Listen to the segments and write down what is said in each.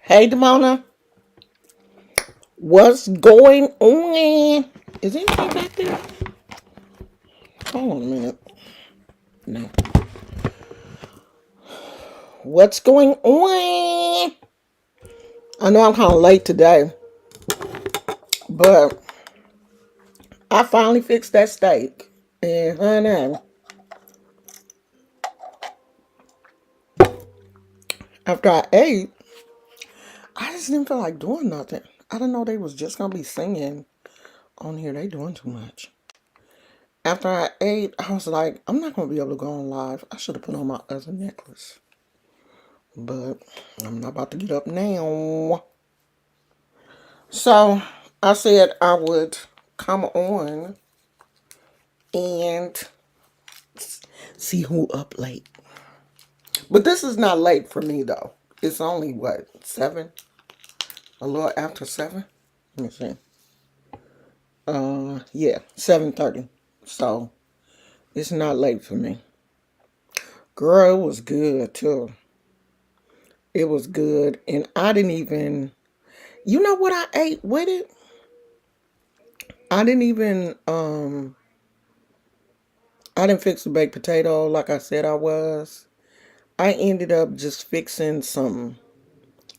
Hey, Demona, what's going on? Is anything back there? Hold on a minute. No. What's going on? I know I'm kind of late today, but I finally fixed that steak. And honey, after I ate, I just didn't feel like doing nothing. I didn't know they was just gonna be singing on here. They doing too much. After I ate, I was like, I'm not gonna be able to go on live. I should have put on my other necklace, but I'm not about to get up now. So I said I would come on and see who up late. But this is not late for me though. It's only what, 7? A little after 7? Let me see. Yeah, 7:30. So it's not late for me. Girl, it was good too. It was good. And I didn't even, you know what I ate with it? I didn't even, I didn't fix the baked potato like I said I was. I ended up just fixing some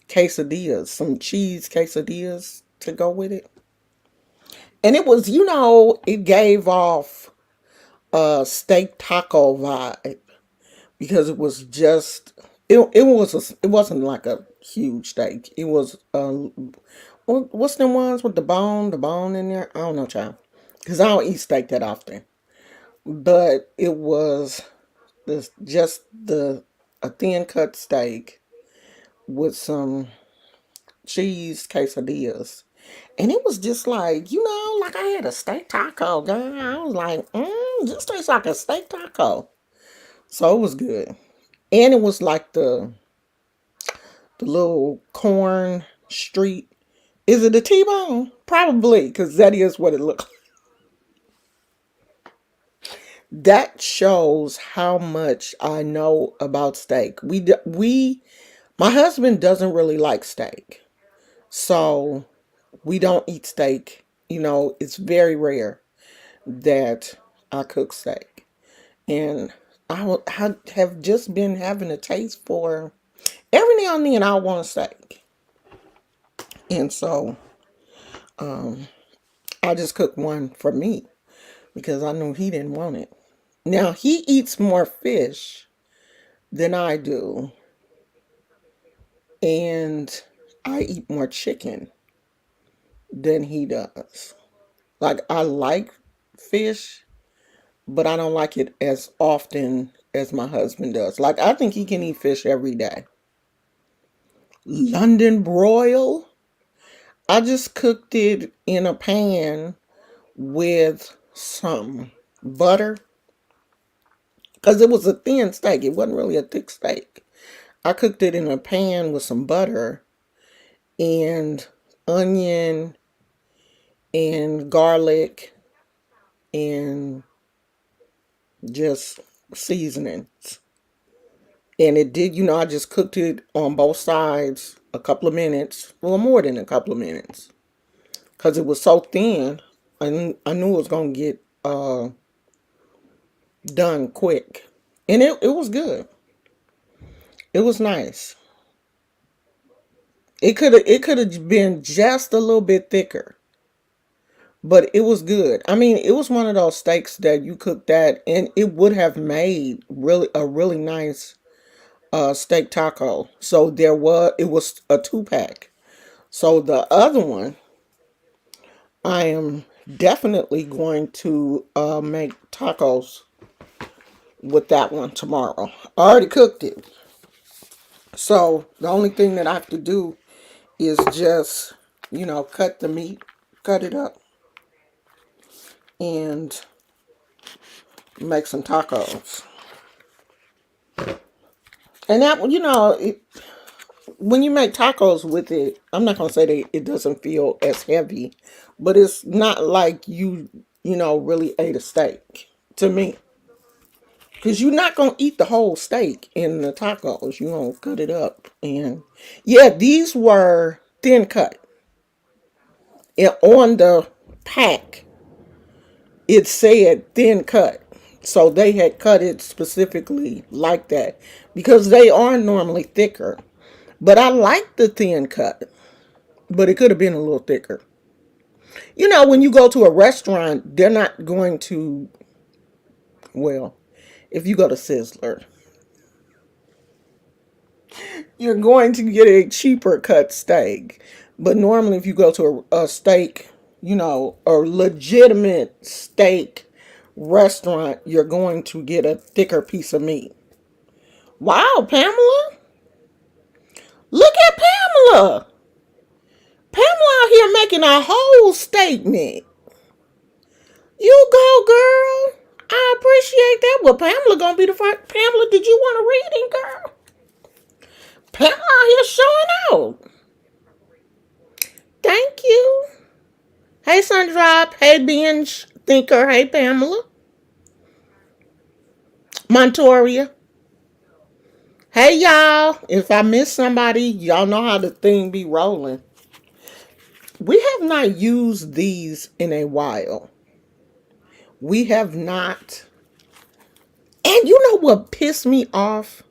quesadillas, some cheese quesadillas to go with it. And it was, it gave off a steak taco vibe because it was just it wasn't like a huge steak. It was what's them ones with the bone in there? I don't know, child, because I don't eat steak that often. But it was just the a thin cut steak with some cheese quesadillas. And it was just like, like I had a steak taco, girl. I was like, this tastes like a steak taco. So it was good. And it was like the little corn street. Is it a T-bone? Probably, because that is what it looked like. That shows how much I know about steak. My husband doesn't really like steak. So we don't eat steak. It's very rare that I cook steak. And I have just been having a taste for every now and then I want a steak. And so I just cooked one for me because I knew he didn't want it. Now he eats more fish than I do. And I eat more chicken than he does. Like I like fish, but I don't like it as often as my husband does. Like I think he can eat fish every day. London broil, I just cooked it in a pan with some butter because it was a thin steak. It wasn't really a thick steak. I cooked it in a pan with some butter and onion and garlic and just seasonings. And it did, I just cooked it on both sides a couple of minutes, well, more than a couple of minutes, because it was so thin. I knew it was gonna get done quick, and it was good. It was nice. It could have been just a little bit thicker, but it was good. I mean, it was one of those steaks that you cook that, and it would have made really a really nice steak taco. So it was a 2-pack. So the other one, I am definitely going to make tacos with that one tomorrow. I already cooked it. So the only thing that I have to do is just, cut the meat, cut it up, and make some tacos. And that, when you make tacos with it, I'm not going to say that it doesn't feel as heavy, but it's not like really ate a steak to me. Because you're not going to eat the whole steak in the tacos. You're going to cut it up. And yeah, these were thin cut. And on the pack, it said thin cut. So they had cut it specifically like that because they are normally thicker. But I like the thin cut, but it could have been a little thicker. When you go to a restaurant, they're not going to, well, if you go to Sizzler, you're going to get a cheaper cut steak. But normally, if you go to a steak, a legitimate steak restaurant, you're going to get a thicker piece of meat. Wow, Pamela. Look at Pamela. Pamela out here making a whole statement. You go, girl. I appreciate that. Well, Pamela gonna be the first. Pamela, did you want a reading, girl? Pamela out here showing out. Thank you. Hey, Sundrop. Hey, Binge Thinker. Hey, Pamela. Montoria. Hey, y'all. If I miss somebody, y'all know how the thing be rolling. We have not used these in a while. We have not. And you know what pissed me off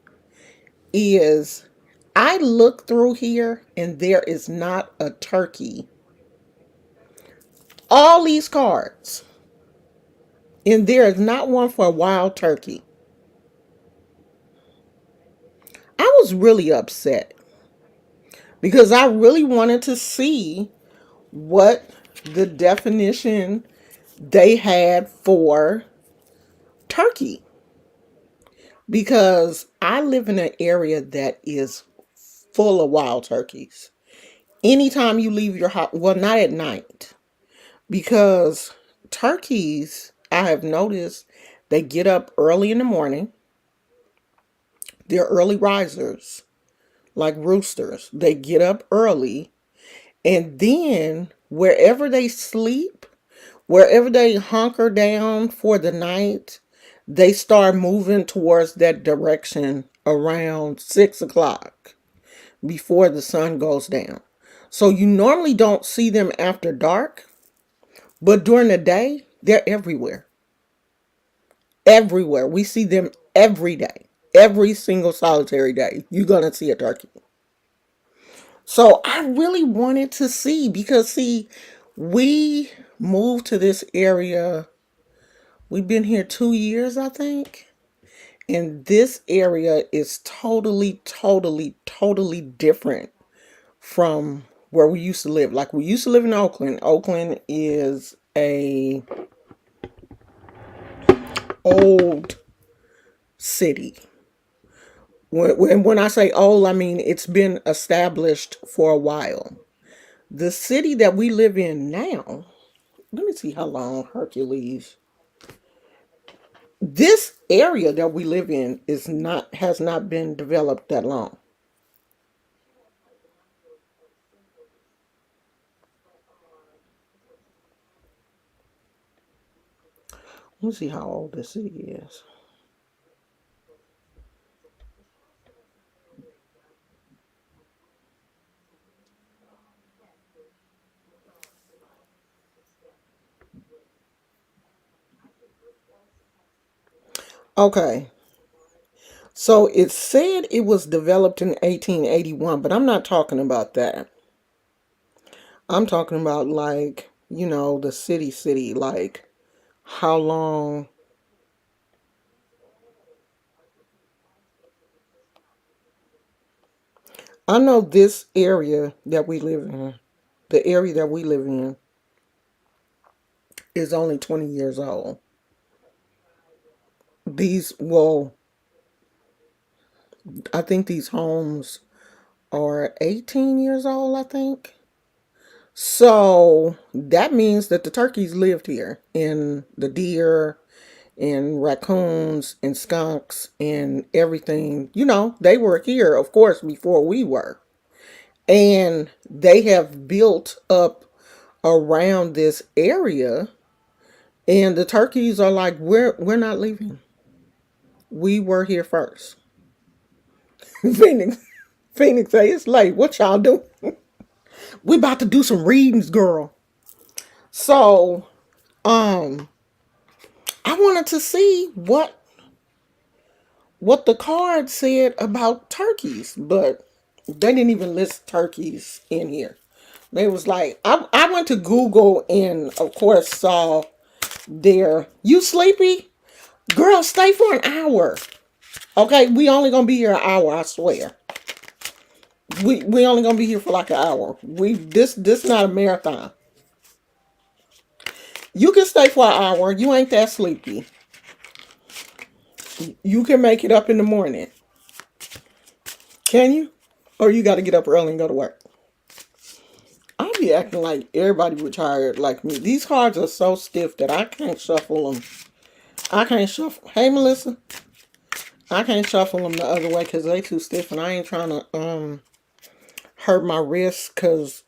is I look through here and there is not a turkey. All these cards. And there is not one for a wild turkey. I was really upset because I really wanted to see what the definition they had for turkey. Because I live in an area that is full of wild turkeys. Anytime you leave your house, well, not at night. Because turkeys, I have noticed, they get up early in the morning. They're early risers, like roosters. They get up early, and then wherever they sleep, wherever they hunker down for the night, they start moving towards that direction around 6 o'clock before the sun goes down. So you normally don't see them after dark, but during the day, they're everywhere. Everywhere. We see them every day. Every single solitary day, you're going to see a turkey. So I really wanted to see because, see, we moved to this area. We've been here 2 years, I think. And this area is totally, totally, totally different from where we used to live. Like, we used to live in Oakland. Oakland is a old city. When I say old, I mean it's been established for a while. The city that we live in now, let me see how long Hercules. This area that we live in has not been developed that long. Let me see how old this city is. Okay. So it said it was developed in 1881, but I'm not talking about that. I'm talking about, like, the city, like how long. I know this area that we live in, the area that we live in, is only 20 years old. Well, I think these homes are 18 years old, I think. So that means that the turkeys lived here, and the deer and raccoons and skunks and everything. They were here, of course, before we were. And they have built up around this area, and the turkeys are like, we're not leaving. We were here first. Phoenix Phoenix say it's late. What y'all do? We about to do some readings, girl. So, I wanted to see what the card said about turkeys, but they didn't even list turkeys in here. They was like, I went to Google and of course saw there. You sleepy? Girl, stay for an hour. Okay, we only gonna be here an hour, I swear. We only gonna be here for like an hour. This not a marathon. You can stay for an hour. You ain't that sleepy. You can make it up in the morning. Can you? Or you got to get up early and go to work? I'll be acting like everybody retired like me. These cards are so stiff that I can't shuffle them. I can't shuffle. Hey, Melissa. I can't shuffle them the other way because they too stiff, and I ain't trying to hurt my wrist. Because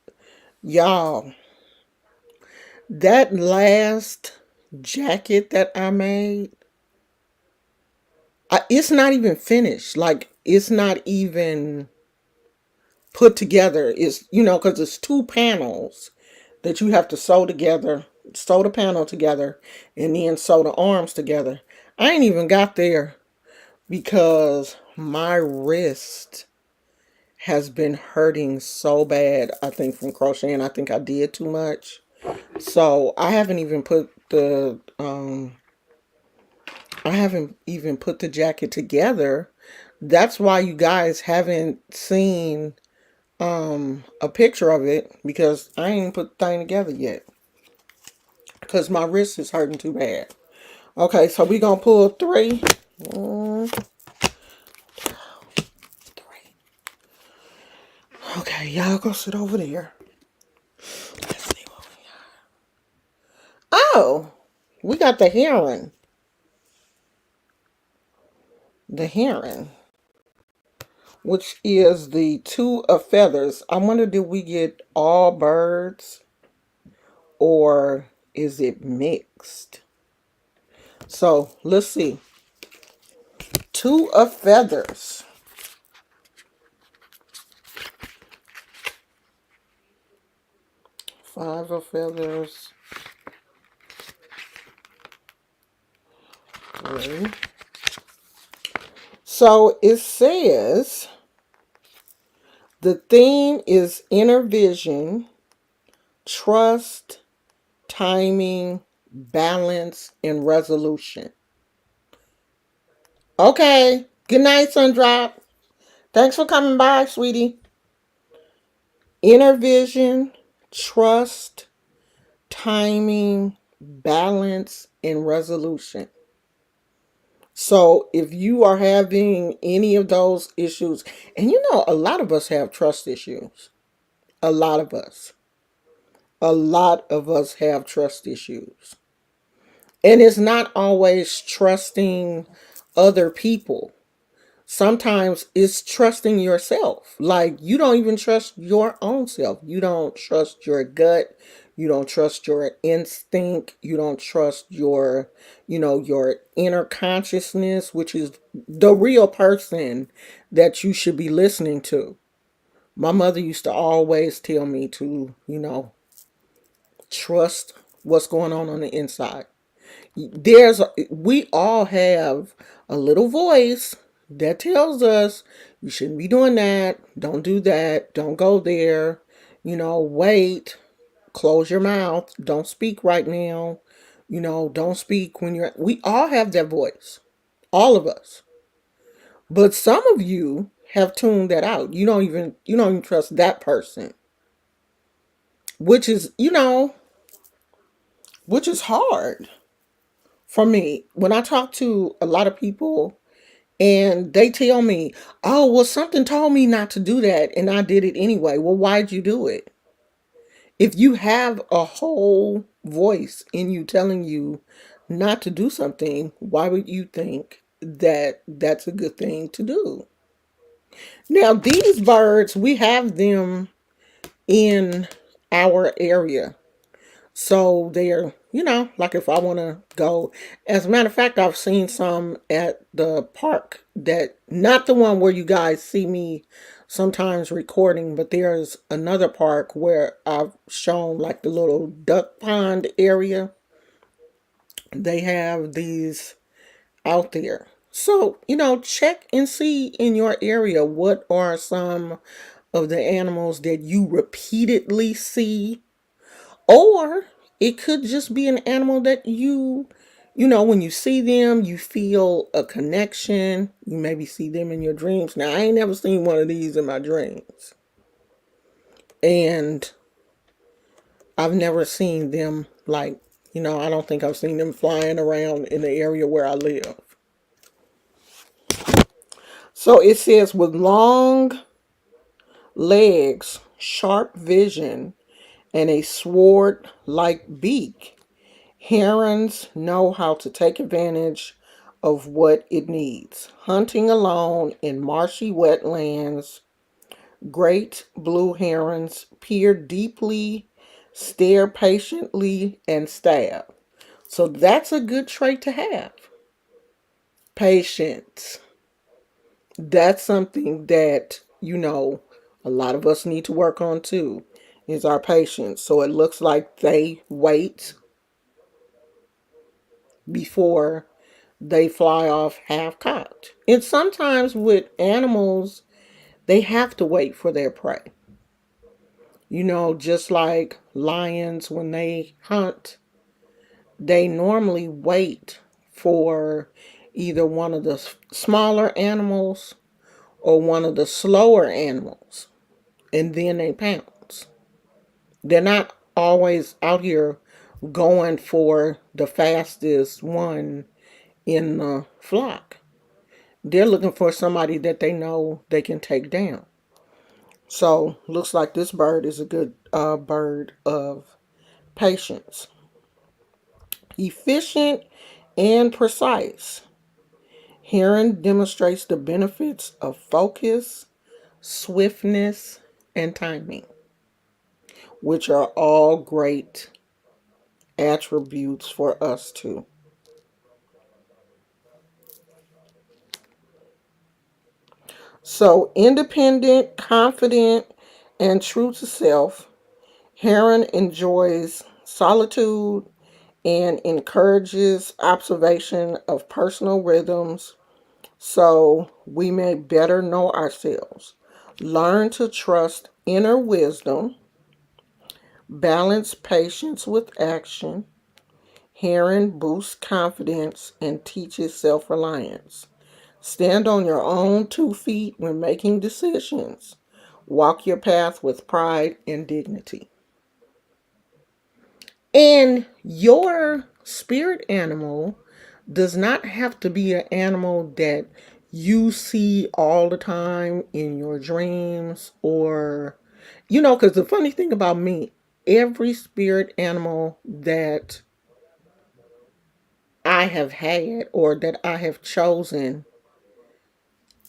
y'all, that last jacket that I made, it's not even finished. Like, it's not even put together. It's, because it's two panels that you have to sew together, sew the panel together, and then sew the arms together. I ain't even got there because my wrist has been hurting so bad, I think, from crocheting. I think I did too much. So I haven't even put the jacket together. That's why you guys haven't seen a picture of it, because I ain't put the thing together yet. Because my wrist is hurting too bad. Okay, so we gonna pull three. One, three. Okay, y'all go sit over there. Let's see what we got. Oh, we got the heron. The heron, which is the two of feathers. I wonder, did we get all birds or is it mixed? So let's see. Two of feathers. Five of feathers. Three. So it says the theme is inner vision, trust, timing, balance, and resolution. Okay. Good night, Sundrop. Thanks for coming by, sweetie. Inner vision, trust, timing, balance, and resolution. So if you are having any of those issues, and a lot of us have trust issues. A lot of us. A lot of us have trust issues. And it's not always trusting other people. Sometimes it's trusting yourself. Like, you don't even trust your own self. You don't trust your gut. You don't trust your instinct. You don't trust your inner consciousness, which is the real person that you should be listening to. My mother used to always tell me to, trust what's going on the inside. We all have a little voice that tells us you shouldn't be doing that, don't do that, don't go there, wait, close your mouth, don't speak right now, don't speak we all have that voice, all of us. But some of you have tuned that out. You don't even trust that person, which is, which is hard for me. When I talk to a lot of people and they tell me, "Oh, well, something told me not to do that and I did it anyway." Well, why'd you do it? If you have a whole voice in you telling you not to do something, why would you think that that's a good thing to do? Now, these birds, we have them in our area. So they're, like if I want to go. As a matter of fact, I've seen some at the park, that not the one where you guys see me sometimes recording, but there's another park where I've shown like the little duck pond area. They have these out there. So, check and see in your area what are some of the animals that you repeatedly see. Or it could just be an animal that when you see them, you feel a connection. You maybe see them in your dreams. Now, I ain't never seen one of these in my dreams. And I've never seen them, like, I don't think I've seen them flying around in the area where I live. So it says, with long legs, sharp vision, and a sword like beak, herons know how to take advantage of what it needs. Hunting alone in marshy wetlands, great blue herons peer deeply, stare patiently, and stab. So that's a good trait to have. Patience. That's something that, a lot of us need to work on too, is our patience. So it looks like they wait before they fly off half cocked. And sometimes with animals, they have to wait for their prey. Just like lions, when they hunt, they normally wait for either one of the smaller animals or one of the slower animals, and then they pounce. They're not always out here going for the fastest one in the flock. They're looking for somebody that they know they can take down. So, looks like this bird is a good bird of patience. Efficient and precise. Heron demonstrates the benefits of focus, swiftness, and timing, which are all great attributes for us too. So, independent, confident, and true to self, Heron enjoys solitude and encourages observation of personal rhythms so we may better know ourselves. Learn to trust inner wisdom, balance patience with action. Heron boosts confidence and teaches self reliance. Stand on your own 2 feet when making decisions. Walk your path with pride and dignity. And your spirit animal does not have to be an animal that you see all the time in your dreams, or, because the funny thing about me, every spirit animal that I have had or that I have chosen,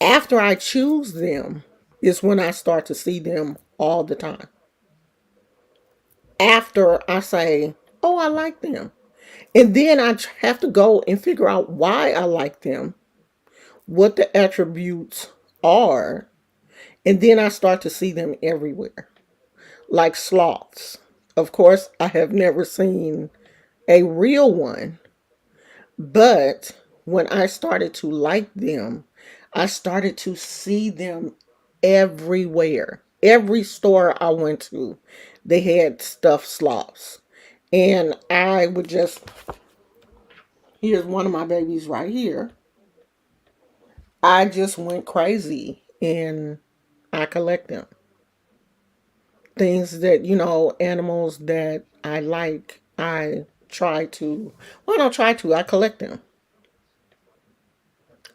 after I choose them, is when I start to see them all the time. After I say, oh, I like them. And then I have to go and figure out why I like them, what the attributes are, and then I start to see them everywhere. Like sloths. Of course, I have never seen a real one, but when I started to like them, I started to see them everywhere. Every store I went to, they had stuffed sloths. And I would just, here's one of my babies right here. I just went crazy and I collect them. Things that, animals that I like, I try to, well, I don't try to, I collect them.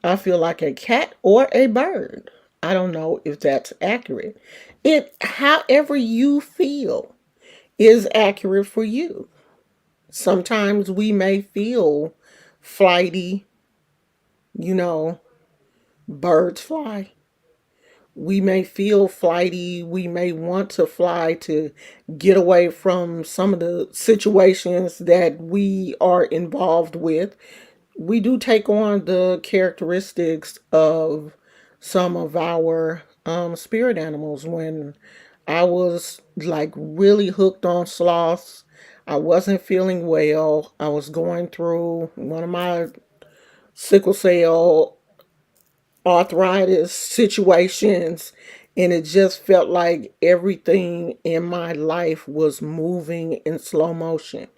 I feel like a cat or a bird. I don't know if that's accurate. It, however you feel, is accurate for you. Sometimes we may feel flighty, you know, birds fly. We may feel flighty. We may want to fly to get away from some of the situations that we are involved with. We do take on the characteristics of some of our spirit animals. When I was like really hooked on sloths, I wasn't feeling well. I was going through one of my sickle cell arthritis situations, and it just felt like everything in my life was moving in slow motion.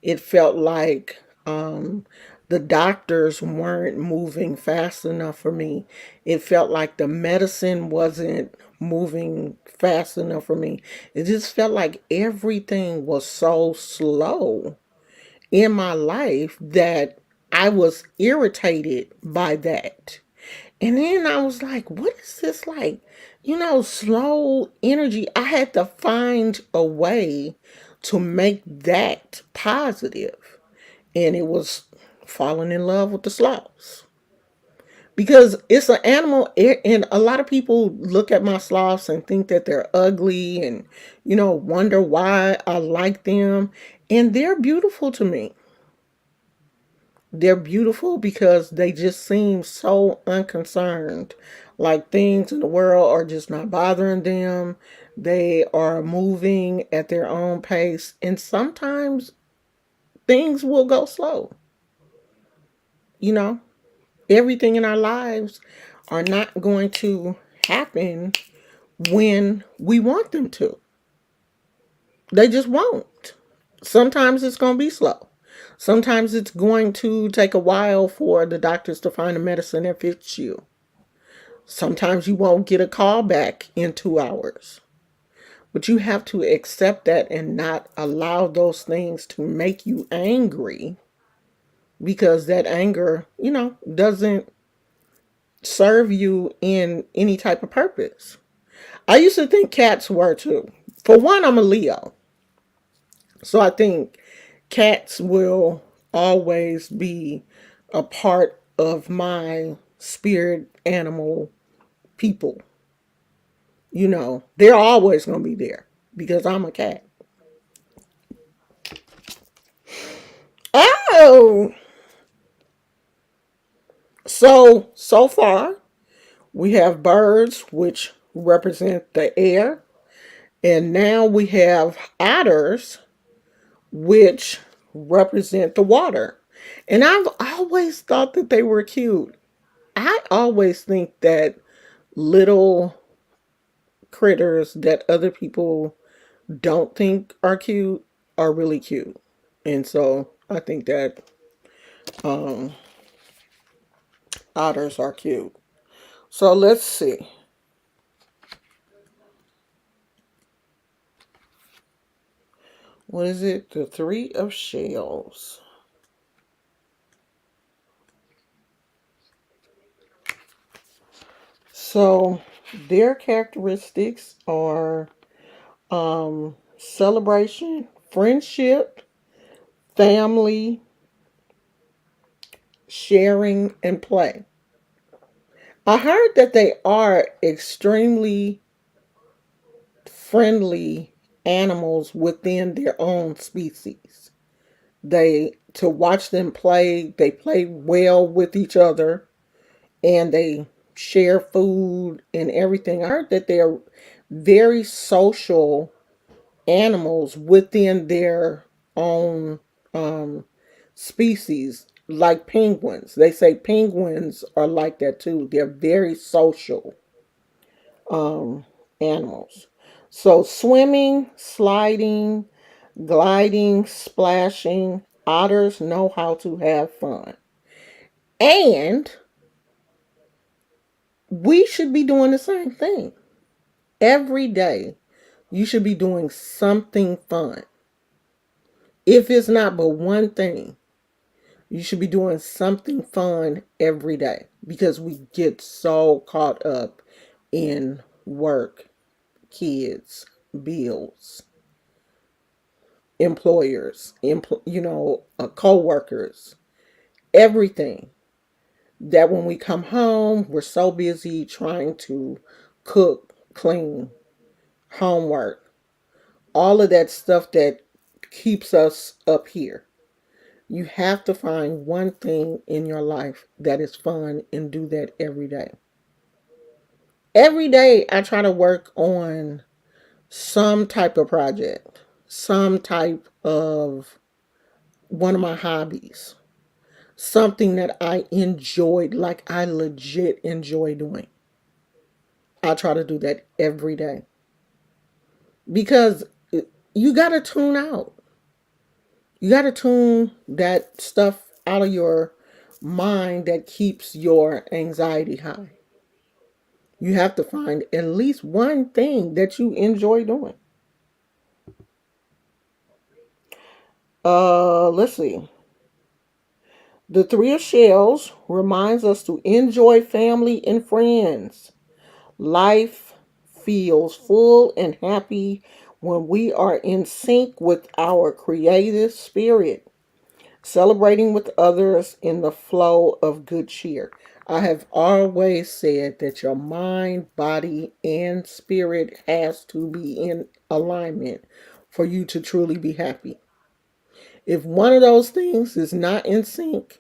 It felt like the doctors weren't moving fast enough for me. It felt like the medicine wasn't moving fast enough for me. It just felt like everything was so slow in my life that I was irritated by that. And then I was like, what is this like? Slow energy. I had to find a way to make that positive. And it was falling in love with the sloths. Because it's an animal, and a lot of people look at my sloths and think that they're ugly and, wonder why I like them. And they're beautiful to me. They're beautiful because they just seem so unconcerned. Like things in the world are just not bothering them. They are moving at their own pace. And sometimes things will go slow. You know, everything in our lives are not going to happen when we want them to. They just won't. Sometimes it's going to be slow. Sometimes it's going to take a while for the doctors to find a medicine that fits you. Sometimes you won't get a call back in 2 hours. But you have to accept that and not allow those things to make you angry, because that anger, doesn't serve you in any type of purpose. I used to think cats were too. For one, I'm a Leo. So I think cats will always be a part of my spirit animal people. They're always going to be there because I'm a cat. Oh, so far we have birds, which represent the air, and now we have otters, which represent the water. And I've always thought that they were cute. I always think that little critters that other people don't think are cute are really cute. And so I think that um, otters are cute. So let's see. What is it? The Three of Shells. So their characteristics are celebration, friendship, family, sharing, and play. I heard that they are extremely friendly animals within their own species. To watch them play, they play well with each other, and they share food and everything. I heard that they're very social animals within their own um, species, like penguins. They say penguins are like that too. They're very social um, animals. So, swimming, sliding, gliding, splashing, otters know how to have fun. And We should be doing the same thing. Every day, you should be doing something fun. If it's not but one thing, you should be doing something fun every day because we get so caught up in work, kids, bills, employers, co-workers, everything, that when we come home, we're so busy trying to cook, clean, homework, all of that stuff that keeps us up here. You have to find one thing in your life that is fun and do that every day. Every day, I try to work on some type of project, some type of one of my hobbies, something that I enjoyed, like I legit enjoy doing. I try to do that every day because you got to tune out. You got to tune that stuff out of your mind that keeps your anxiety high. You have to find at least one thing that you enjoy doing. Let's see. The Three of Shells reminds us to enjoy family and friends. Life feels full and happy when we are in sync with our creative spirit, celebrating with others in the flow of good cheer. I have always said that your mind, body, and spirit has to be in alignment for you to truly be happy. If one of those things is not in sync,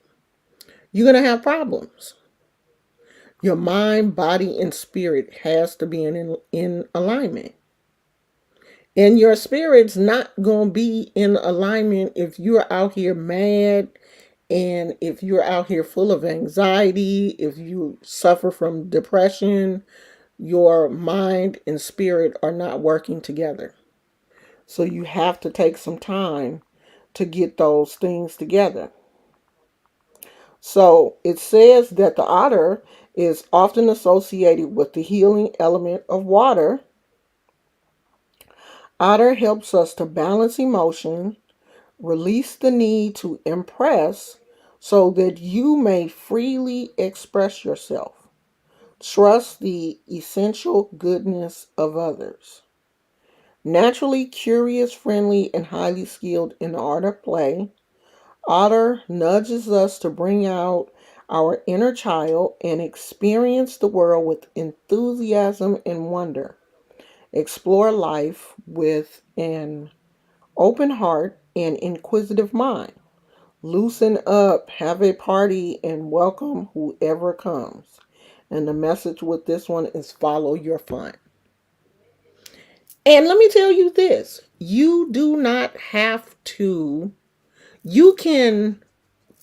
you're going to have problems. Your mind, body, and spirit has to be in alignment. And your spirit's not going to be in alignment if you're out here mad, and if you're out here full of anxiety, if you suffer from depression. Your mind and spirit are not working together. So you have to take some time to get those things together. So it says that the otter is often associated with the healing element of water. Otter helps us to balance emotion, release the need to impress so that you may freely express yourself. Trust the essential goodness of others. Naturally curious, friendly, and highly skilled in the art of play, Otter nudges us to bring out our inner child and experience the world with enthusiasm and wonder. Explore life with an open heart and inquisitive mind. Loosen up, have a party, and welcome whoever comes. And the message with this one is follow your fun. And let me tell you this, you do not have to, you can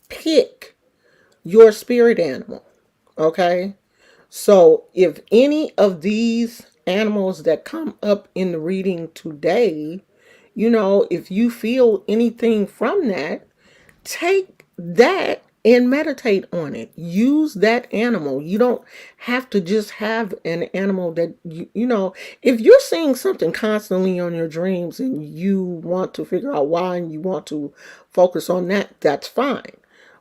pick your spirit animal, okay? So if any of these animals that come up in the reading today, if you feel anything from that, take that and meditate on it. Use that animal. You don't have to just have an animal that if you're seeing something constantly on your dreams and you want to figure out why and you want to focus on that, that's fine.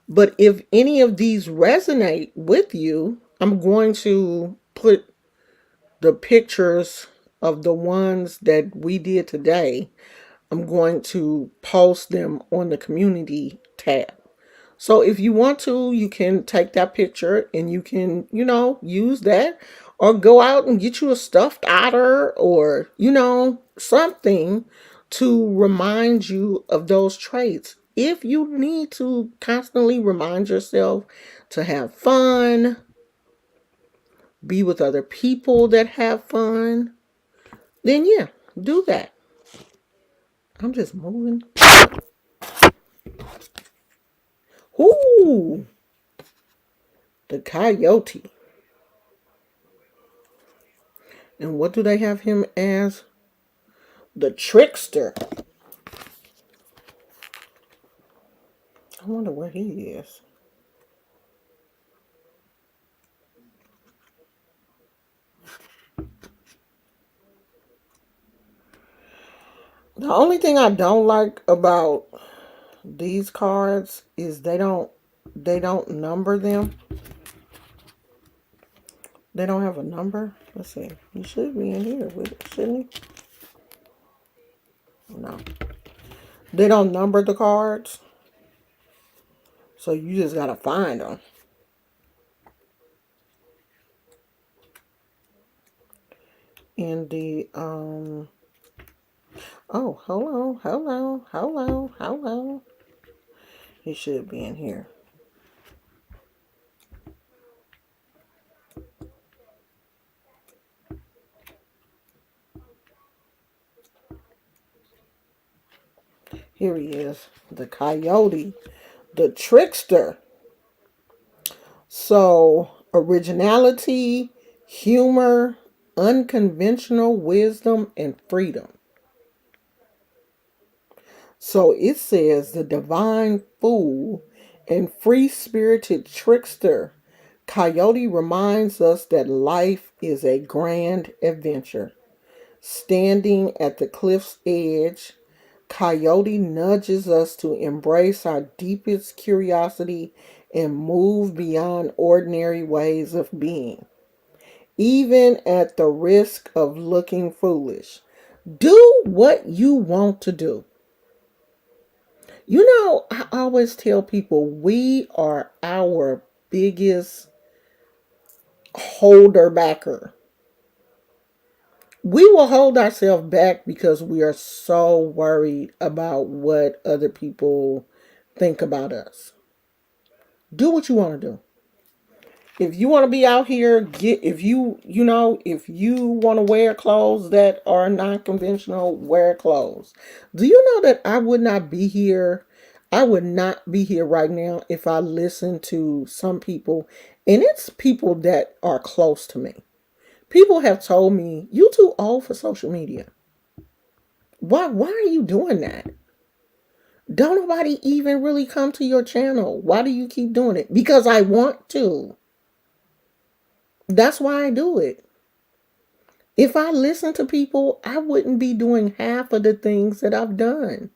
But if any of these resonate with you, I'm going to put the pictures of the ones that we did today. I'm going to post them on the community tab. So if you want to, you can take that picture and you can, use that, or go out and get you a stuffed otter, or, something to remind you of those traits. If you need to constantly remind yourself to have fun, be with other people that have fun, then yeah, do that. I'm just moving. Ooh, the coyote. And what do they have him as? The trickster. I wonder where he is. The only thing I don't like about these cards is they don't number them. They don't have a number. Let's see. You should be in here with it, shouldn't you? No. They don't number the cards. So you just gotta find them. In the oh, hold on. He should be in here. Here he is. The Coyote the Trickster. So originality, humor, unconventional wisdom, and freedom. So it says the divine fool and free spirited trickster. Coyote reminds us that life is a grand adventure. Standing at the cliff's edge, Coyote nudges us to embrace our deepest curiosity and move beyond ordinary ways of being, even at the risk of looking foolish. Do what you want to do. You know, I always tell people we are our biggest holder backer. We will hold ourselves back because we are so worried about what other people think about us. Do what you want to do. If you want to be out here, if you want to wear clothes that are non-conventional, wear clothes. Do you know that I would not be here? I would not be here right now if I listened to some people, and it's people that are close to me. People have told me, "You too old for social media. Why are you doing that? Don't nobody even really come to your channel. Why do you keep doing it?" Because I want to. That's why I do it. If I listen to people, I wouldn't be doing half of the things that I've done.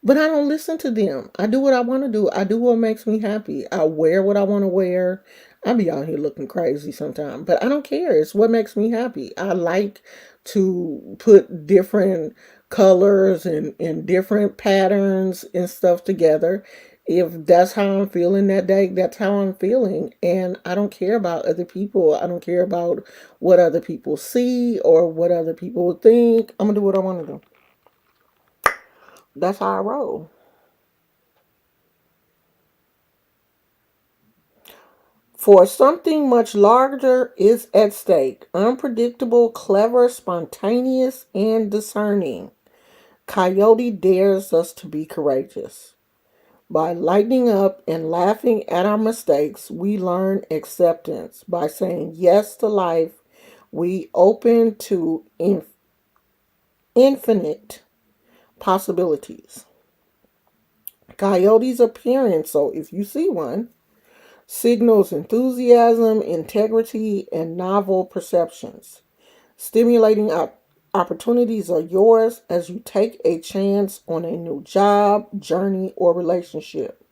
But I don't listen to them. I do what I want to do. I do what makes me happy. I wear what I want to wear. I be out here looking crazy sometimes, but I don't care. It's what makes me happy. I like to put different colors and different patterns and stuff together. If that's how I'm feeling that day, that's how I'm feeling. And I don't care about other people. I don't care about what other people see or what other people think. I'm going to do what I want to do. That's how I roll. For something much larger is at stake. Unpredictable, clever, spontaneous, and discerning. Coyote dares us to be courageous. By lighting up and laughing at our mistakes, we learn acceptance. By saying yes to life, we open to infinite possibilities. Coyote's appearance, so if you see one, signals enthusiasm, integrity, and novel perceptions. Stimulating opportunities are yours as you take a chance on a new job, journey, or relationship.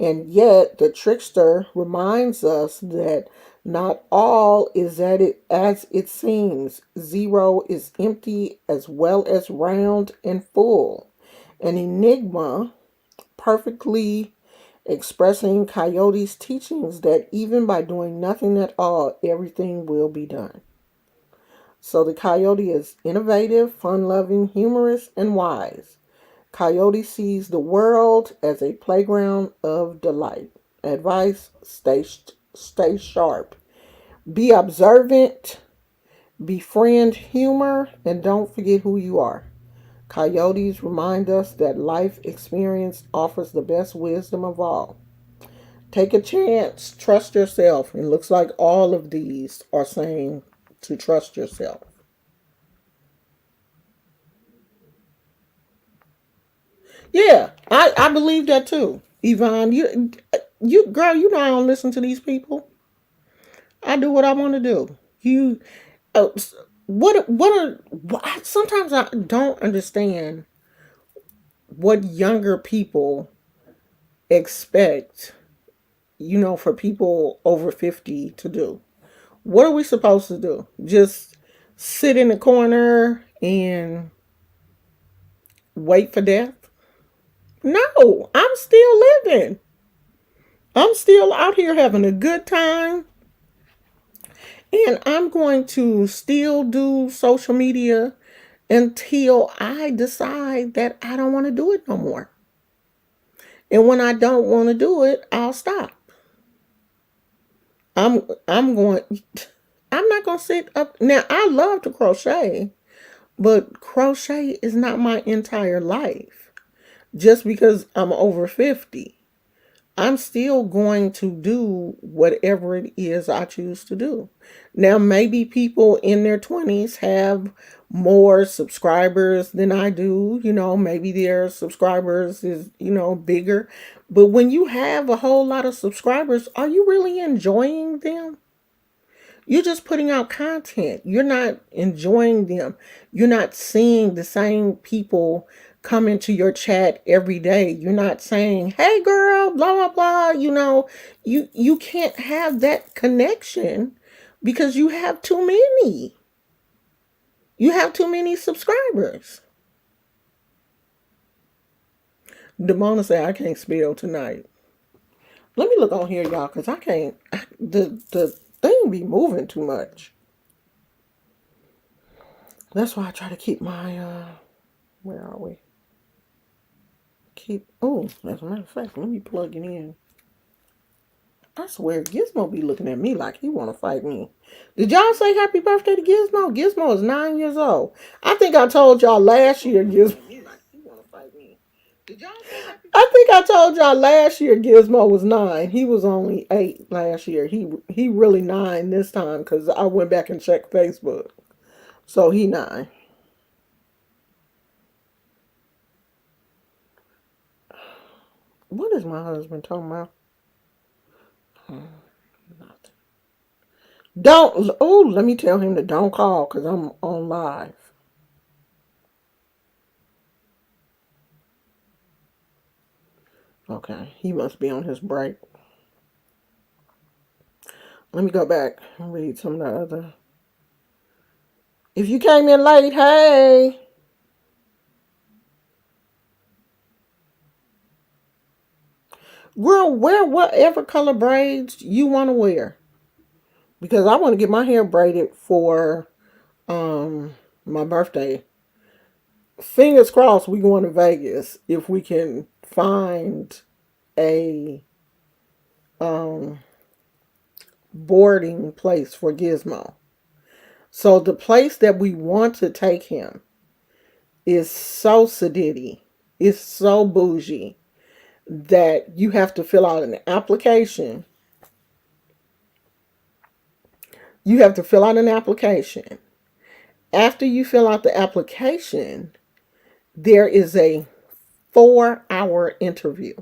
And yet, the trickster reminds us that not all is as it seems. Zero is empty as well as round and full. An enigma perfectly expressing Coyote's teachings that even by doing nothing at all, everything will be done. So the Coyote is innovative, fun-loving, humorous, and wise. Coyote sees the world as a playground of delight. Advice: stay sharp. Be observant, befriend humor, and don't forget who you are. Coyotes remind us that life experience offers the best wisdom of all. Take a chance, trust yourself. It looks like all of these are saying to trust yourself. Yeah, I believe that too. Yvonne, you girl, you know I don't listen to these people. I do what I want to do. uh, sometimes I don't understand what younger people expect, for people over 50 to do. What are we supposed to do? Just sit in the corner and wait for death? No, I'm still living. I'm still out here having a good time. And I'm going to still do social media until I decide that I don't want to do it no more. And when I don't want to do it, I'll stop. I'm going I'm not going to sit up. Now, I love to crochet, but crochet is not my entire life. Just because I'm over 50, I'm still going to do whatever it is I choose to do. Now, maybe people in their 20s have more subscribers than I do. Maybe their subscribers is, bigger. But when you have a whole lot of subscribers, are you really enjoying them? You're just putting out content. You're not enjoying them. You're not seeing the same people come into your chat every day. You're not saying, "Hey girl, blah blah blah." You can't have that connection because you have too many. You have too many subscribers. Demona said, "I can't spell tonight." Let me look on here, y'all, because I can't. The thing be moving too much. That's why I try to keep my where are we? Oh, as a matter of fact, let me plug it in. I swear Gizmo be looking at me like he want to fight me. Did y'all say happy birthday to Gizmo? Gizmo is 9 years old. I think I told y'all last year Gizmo. I think I told y'all last year Gizmo was 9. He was only 8 last year. He really 9 this time because I went back and checked Facebook. So he 9. What is my husband talking about? Nothing. Don't. Oh, let me tell him to don't call because I'm on live. Okay, he must be on his break. Let me go back and read some of the other. If you came in late, hey. Girl, wear whatever color braids you want to wear. Because I want to get my hair braided for my birthday. Fingers crossed we going to Vegas if we can find a boarding place for Gizmo. So the place that we want to take him is so sedity. It's so bougie that you have to fill out an application. You have to fill out an application. After you fill out the application, there is a 4-hour interview.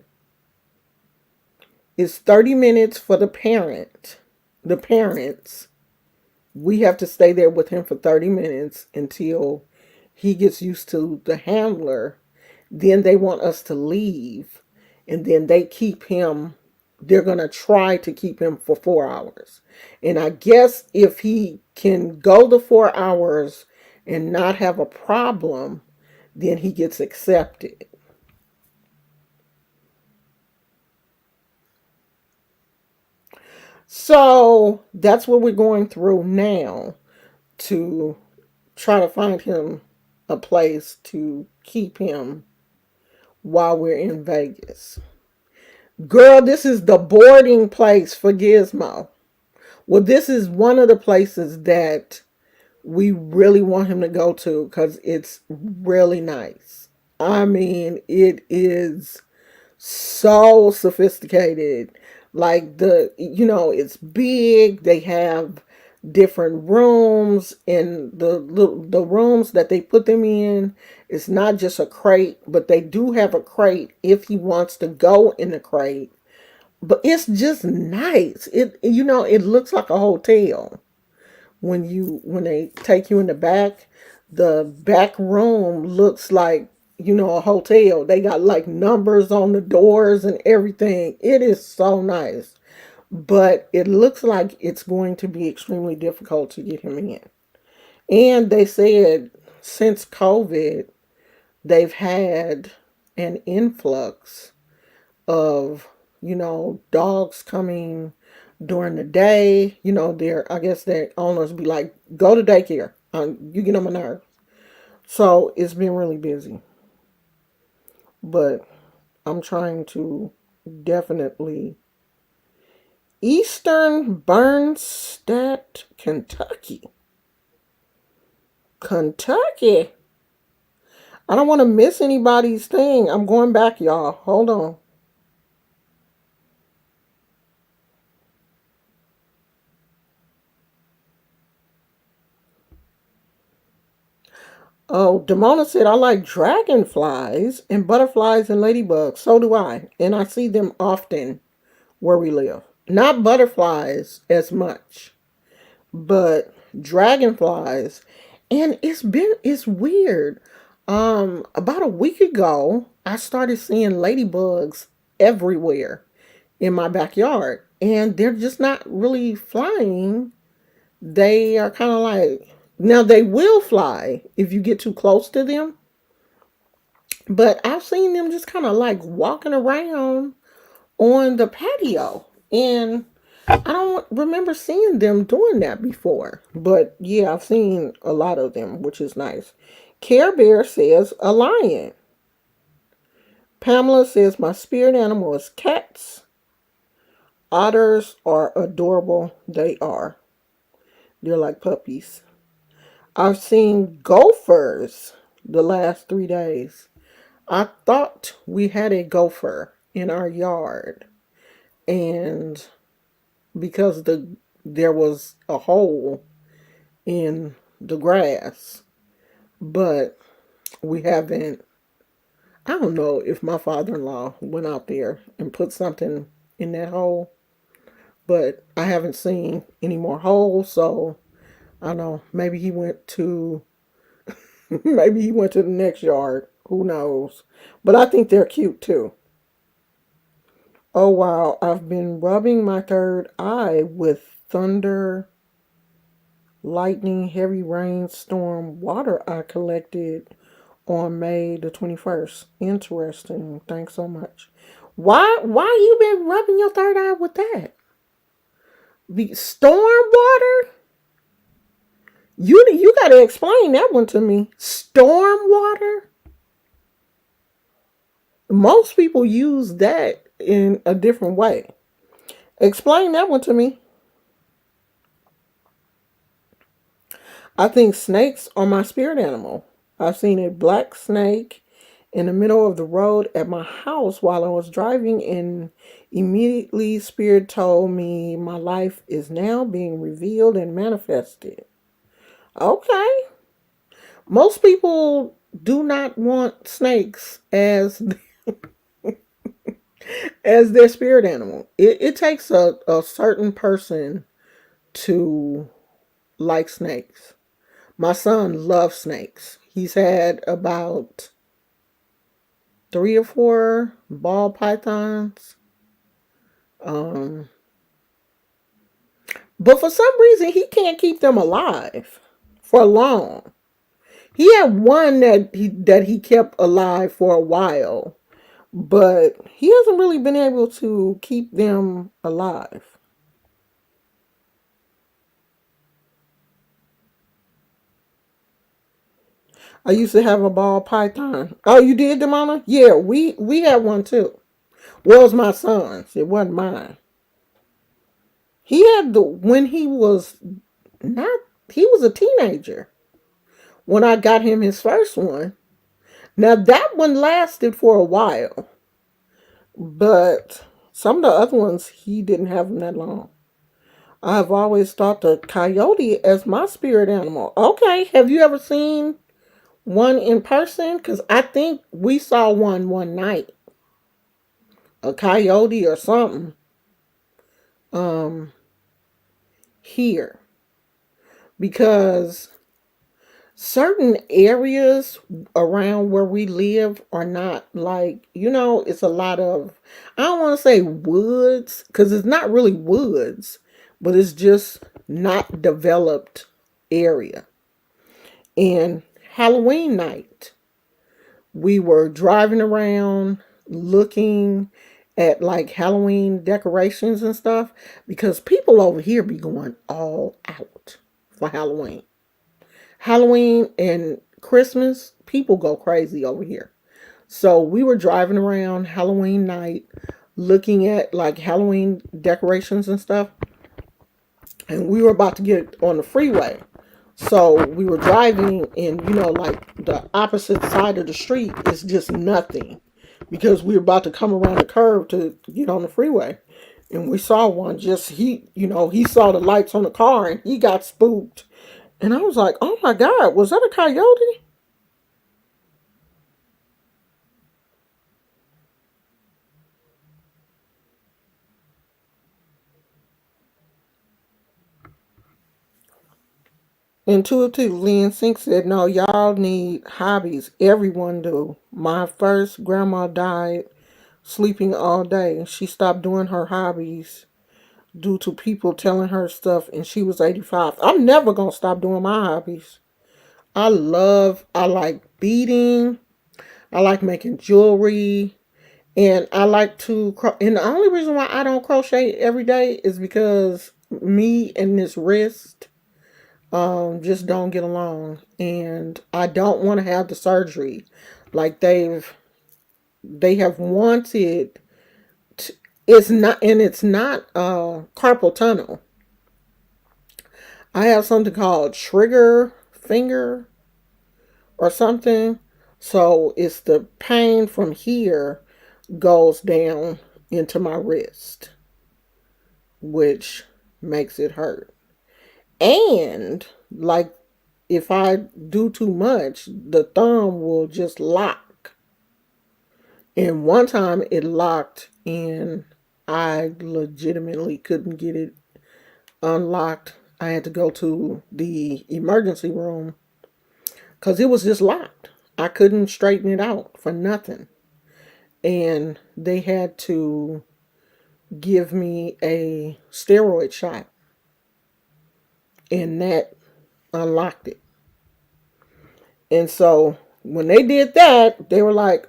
It's 30 minutes for the parent. The parents, we have to stay there with him for 30 minutes until he gets used to the handler. Then they want us to leave. And then they keep him. They're going to try to keep him for 4 hours. And I guess if he can go the 4 hours and not have a problem, then he gets accepted. So that's what we're going through now to try to find him a place to keep him while we're in Vegas. Girl, this is the boarding place for Gizmo. Well, this is one of the places that we really want him to go to because it's really nice. I mean, it is so sophisticated. Like it's big. They have different rooms, and the rooms that they put them in, it's not just a crate, but they do have a crate if he wants to go in the crate. But it's just nice. It looks like a hotel when they take you in the back room looks like, a hotel. They got like numbers on the doors and everything. It is so nice. But it looks like it's going to be extremely difficult to get him in. And they said since COVID, they've had an influx of, dogs coming during the day. I guess their owners be like, go to daycare. You get on my nerves. So it's been really busy. But I'm trying to definitely Eastern Bernstedt, Kentucky. Kentucky. I don't want to miss anybody's thing. I'm going back, y'all. Hold on. Oh, Demona said, I like dragonflies and butterflies and ladybugs. So do I. And I see them often where we live. Not butterflies as much, but dragonflies. And it's weird. About a week ago, I started seeing ladybugs everywhere in my backyard. And they're just not really flying. They are kind of like, now they will fly if you get too close to them, but I've seen them just kind of like walking around on the patio. And I don't remember seeing them doing that before. But yeah, I've seen a lot of them, which is nice. Care Bear says a lion. Pamela says my spirit animal is cats. Otters are adorable. They are. They're like puppies. I've seen gophers the last 3 days. I thought we had a gopher in our yard, and because there was a hole in the grass, but we haven't. I don't know if my father-in-law went out there and put something in that hole, but I haven't seen any more holes. So I don't know. Maybe he went to the next yard. Who knows? But I think they're cute too. Oh wow, I've been rubbing my third eye with thunder, lightning, heavy rainstorm water I collected on May the 21st. Interesting. Thanks so much. Why you been rubbing your third eye with that? Storm water? You got to explain that one to me. Storm water? Most people use that in a different way. Explain that one to me. I think snakes are my spirit animal. I've seen a black snake in the middle of the road at my house while I was driving, and immediately spirit told me my life is now being revealed and manifested. Okay. Most people do not want snakes as their spirit animal. It takes a certain person to like snakes. My son loves snakes. He's had about 3 or 4 ball pythons. Um, but for some reason, he can't keep them alive for long. He had one that he kept alive for a while, but he hasn't really been able to keep them alive. I used to have a ball python. Oh, you did, Demona? Yeah, we had one too. Well, it was my son's. It wasn't mine. He had the when not he was a teenager when I got him his first one. Now that one lasted for a while, but some of the other ones he didn't have them that long. I've always thought the coyote as my spirit animal. Okay, have you ever seen one in person? Because I think we saw one night, a coyote or something, um, here. because certain areas around where we live are not like, it's a lot of, I don't want to say woods, because it's not really woods, but it's just not developed area. And Halloween night, we were driving around looking at like Halloween decorations and stuff, because people over here be going all out for Halloween. Halloween and Christmas, people go crazy over here. So we were driving around Halloween night looking at like Halloween decorations and stuff. And we were about to get on the freeway. So we were driving, and like the opposite side of the street is just nothing, because we were about to come around the curve to get on the freeway. And we saw one, just he saw the lights on the car and he got spooked. And I was like, oh my God, was that a coyote? Intuitively in sync said, no, y'all need hobbies. Everyone do. My first grandma died sleeping all day. She stopped doing her hobbies due to people telling her stuff, and she was 85. I'm never going to stop doing my hobbies. I like beading. I like making jewelry. And I like to, and the only reason why I don't crochet every day is because me and this wrist just don't get along, and I don't want to have the surgery. Like they have wanted to, it's not carpal tunnel. I have something called trigger finger or something. So it's the pain from here goes down into my wrist, which makes it hurt. And like if I do too much, the thumb will just lock. And one time it locked and I legitimately couldn't get it unlocked. I had to go to the emergency room because it was just locked. I couldn't straighten it out for nothing. And they had to give me a steroid shot, and that unlocked it. And so when they did that, they were like,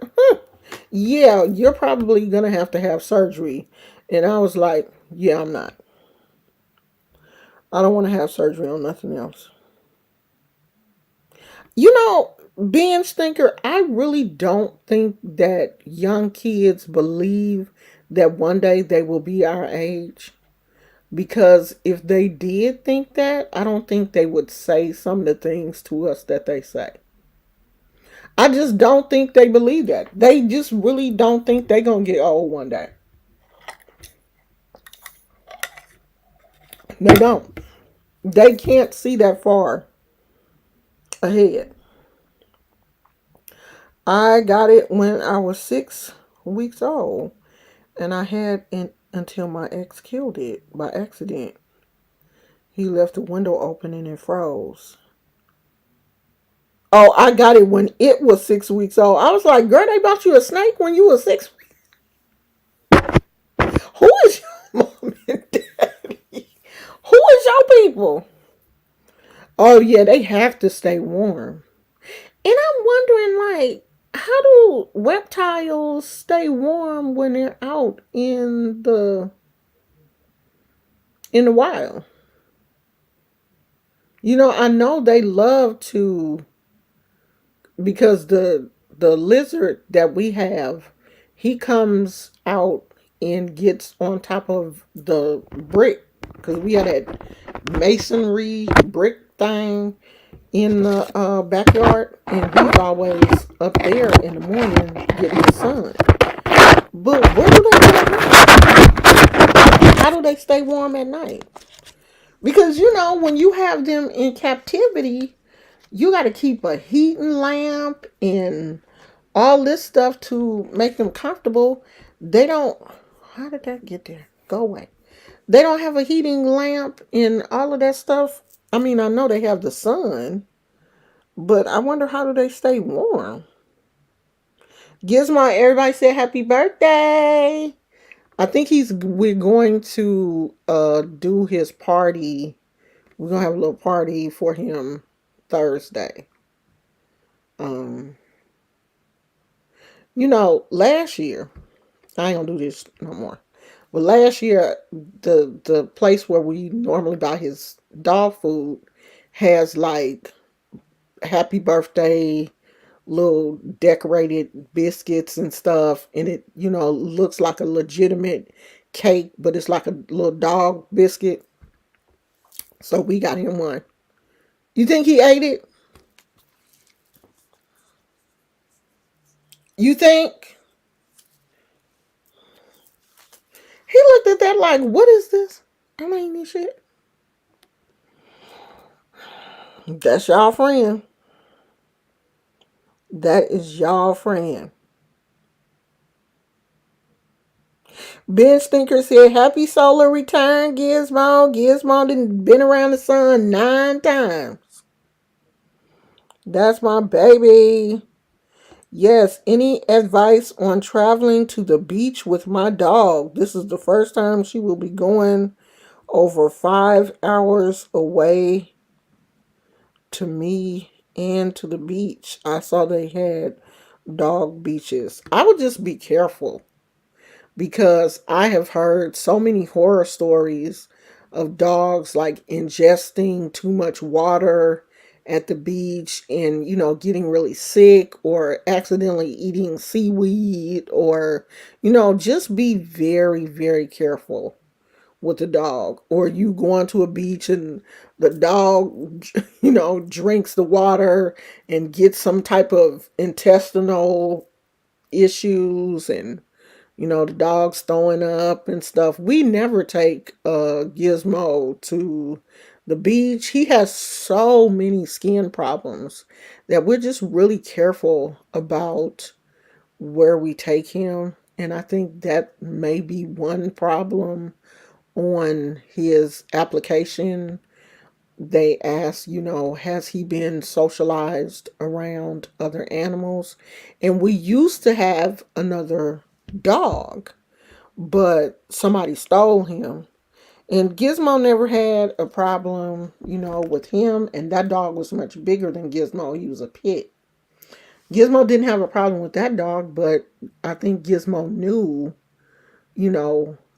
yeah, you're probably going to have surgery. And I was like, yeah, I'm not. I don't want to have surgery on nothing else. You know, being stinker, I really don't think that young kids believe that one day they will be our age. Because if they did think that, I don't think they would say some of the things to us that they say. I just don't think they believe that. They just really don't think they're going to get old one day. They don't. They can't see that far ahead. I got it when I was 6 weeks old, and I had it until my ex killed it by accident. He left the window open and it froze. Oh, I got it when it was 6 weeks old. I was like, girl, they bought you a snake when you were 6 weeks. Who is your mom and daddy? Who is your people? Oh, yeah, they have to stay warm. And I'm wondering, like, how do reptiles stay warm when they're out in the wild? I know they love to, because the lizard that we have, he comes out and gets on top of the brick, because we had that masonry brick thing in the backyard, and he's always up there in the morning getting the sun. But where do they get at night? How do they stay warm at night? Because when you have them in captivity, you got to keep a heating lamp and all this stuff to make them comfortable. They don't. How did that get there? Go away. They don't have a heating lamp and all of that stuff. I mean, I know they have the sun, but I wonder how do they stay warm? Gizmo, everybody said happy birthday. I think we're going to do his party. We're gonna have a little party for him Thursday. Um, last year, I ain't gonna do this no more. But last year, the place where we normally buy his dog food has like happy birthday little decorated biscuits and stuff, and it looks like a legitimate cake, but it's like a little dog biscuit. So we got him one. You think he ate it? You think? He looked at that like, what is this? I'm not eating this shit. That's y'all friend. That is y'all friend. Ben Stinker said, happy solar return, Gizmo. Gizmo done been around the sun 9 times. That's my baby. Yes, any advice on traveling to the beach with my dog? This is the first time she will be going over 5 hours away to me and to the beach. I saw they had dog beaches. I would just be careful because I have heard so many horror stories of dogs like ingesting too much water at the beach and getting really sick or accidentally eating seaweed or just be very, very careful with the dog. Or you going to a beach and the dog drinks the water and gets some type of intestinal issues, and the dog's throwing up and stuff. We never take Gizmo to the beach. He has so many skin problems that we're just really careful about where we take him. And I think that may be one problem on his application. They ask, has he been socialized around other animals? And we used to have another dog, but somebody stole him. And Gizmo never had a problem, with him. And that dog was much bigger than Gizmo. He was a pit. Gizmo didn't have a problem with that dog, but I think Gizmo knew,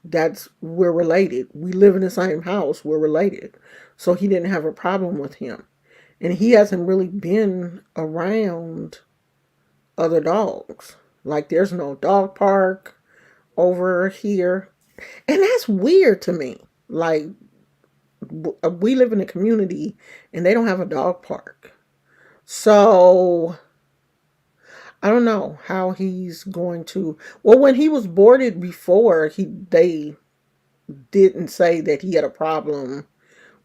that's we're related. We live in the same house. We're related. So he didn't have a problem with him. And he hasn't really been around other dogs. Like there's no dog park over here. And that's weird to me. Like, we live in a community and they don't have a dog park. So, I don't know how he's going to. Well, when he was boarded before, they didn't say that he had a problem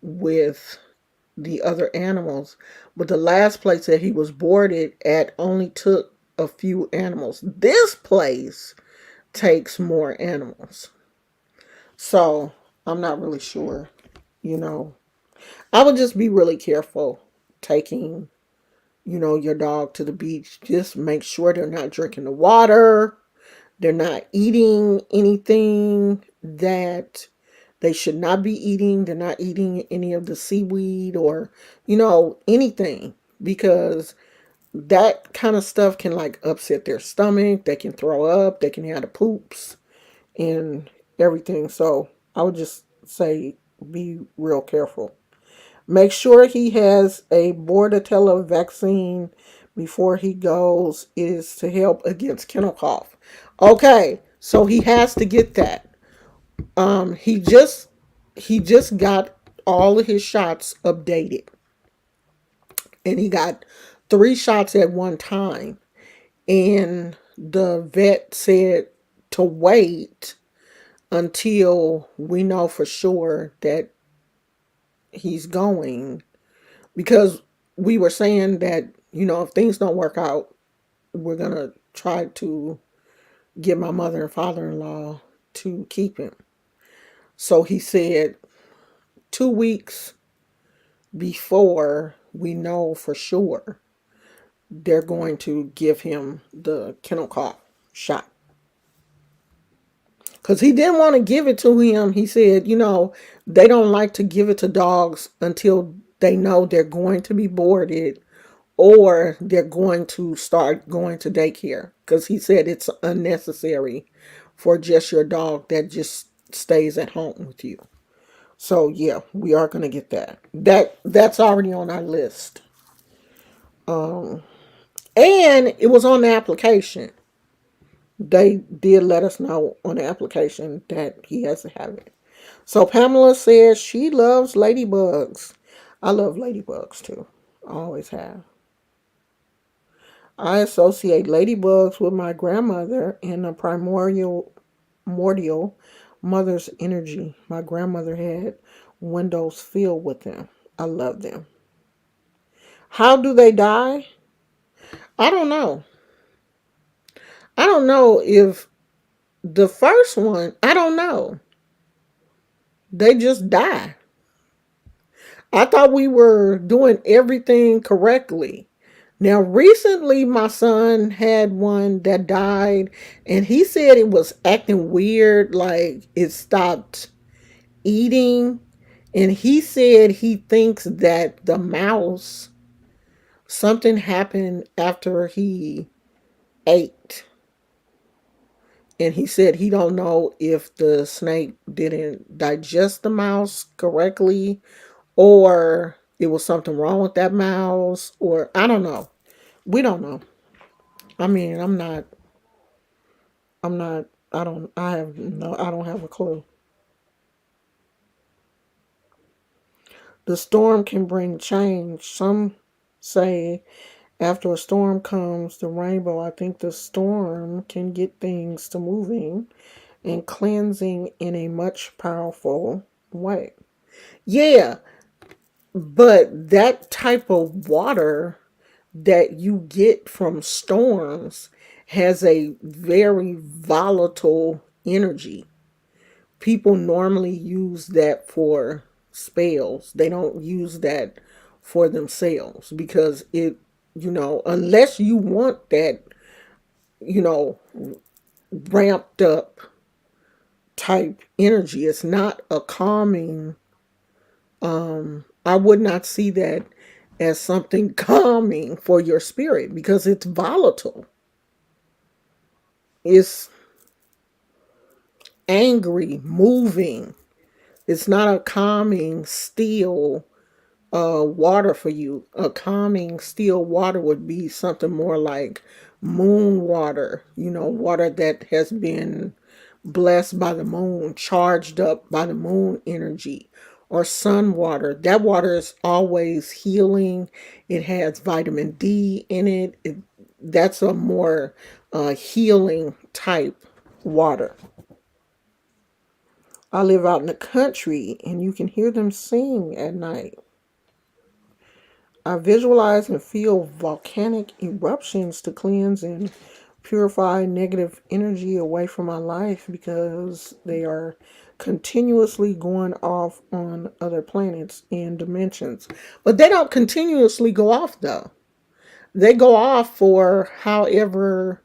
with the other animals. But the last place that he was boarded at only took a few animals. This place takes more animals. So, I'm not really sure. You know, I would just be really careful taking, your dog to the beach. Just make sure they're not drinking the water. They're not eating anything that they should not be eating. They're not eating any of the seaweed or, anything, because that kind of stuff can like upset their stomach. They can throw up. They can have the poops and everything. So I would just say be real careful. Make sure he has a Bordetella vaccine before he goes. It is to help against kennel cough. Okay, so he has to get that. He just got all of his shots updated, and he got 3 shots at one time. And the vet said to wait until we know for sure that he's going, because we were saying that if things don't work out, we're gonna try to get my mother and father-in-law to keep him. So he said 2 weeks, before we know for sure they're going to give him the kennel cough shot. Because he didn't want to give it to him. He said, they don't like to give it to dogs until they know they're going to be boarded or they're going to start going to daycare. Because he said it's unnecessary for just your dog that just stays at home with you. So yeah, we are gonna get that. That's already on our list. Um, and it was on the application. They did let us know on the application that he has to have it. So Pamela says she loves ladybugs. I love ladybugs too. I always have. I associate ladybugs with my grandmother and the primordial mother's energy. My grandmother had windows filled with them. I love them. How do they die? I don't know. I don't know if the first one, I don't know. They just die. I thought we were doing everything correctly. Now, recently, my son had one that died, and he said it was acting weird, like it stopped eating. And he said he thinks that the mouse, something happened after he ate. And he said he don't know if the snake didn't digest the mouse correctly or it was something wrong with that mouse, or I don't know. We don't know. I mean, I'm not, I don't have a clue. The storm can bring change. Some say after a storm comes the rainbow. I think the storm can get things to moving and cleansing in a much powerful way. Yeah, but that type of water that you get from storms has a very volatile energy. People normally use that for spells. They don't use that for themselves because unless you want that, you know, ramped up type energy, it's not a calming. I would not see that as something calming for your spirit because it's volatile. It's angry, moving. It's not a calming, still water for you. A calming, still water would be something more like moon water, water that has been blessed by the moon, charged up by the moon energy, or sun water. That water is always healing. It has vitamin D in it. That's a more healing type water. I live out in the country and you can hear them sing at night. I visualize and feel volcanic eruptions to cleanse and purify negative energy away from my life because they are continuously going off on other planets and dimensions. But they don't continuously go off though. They go off for however,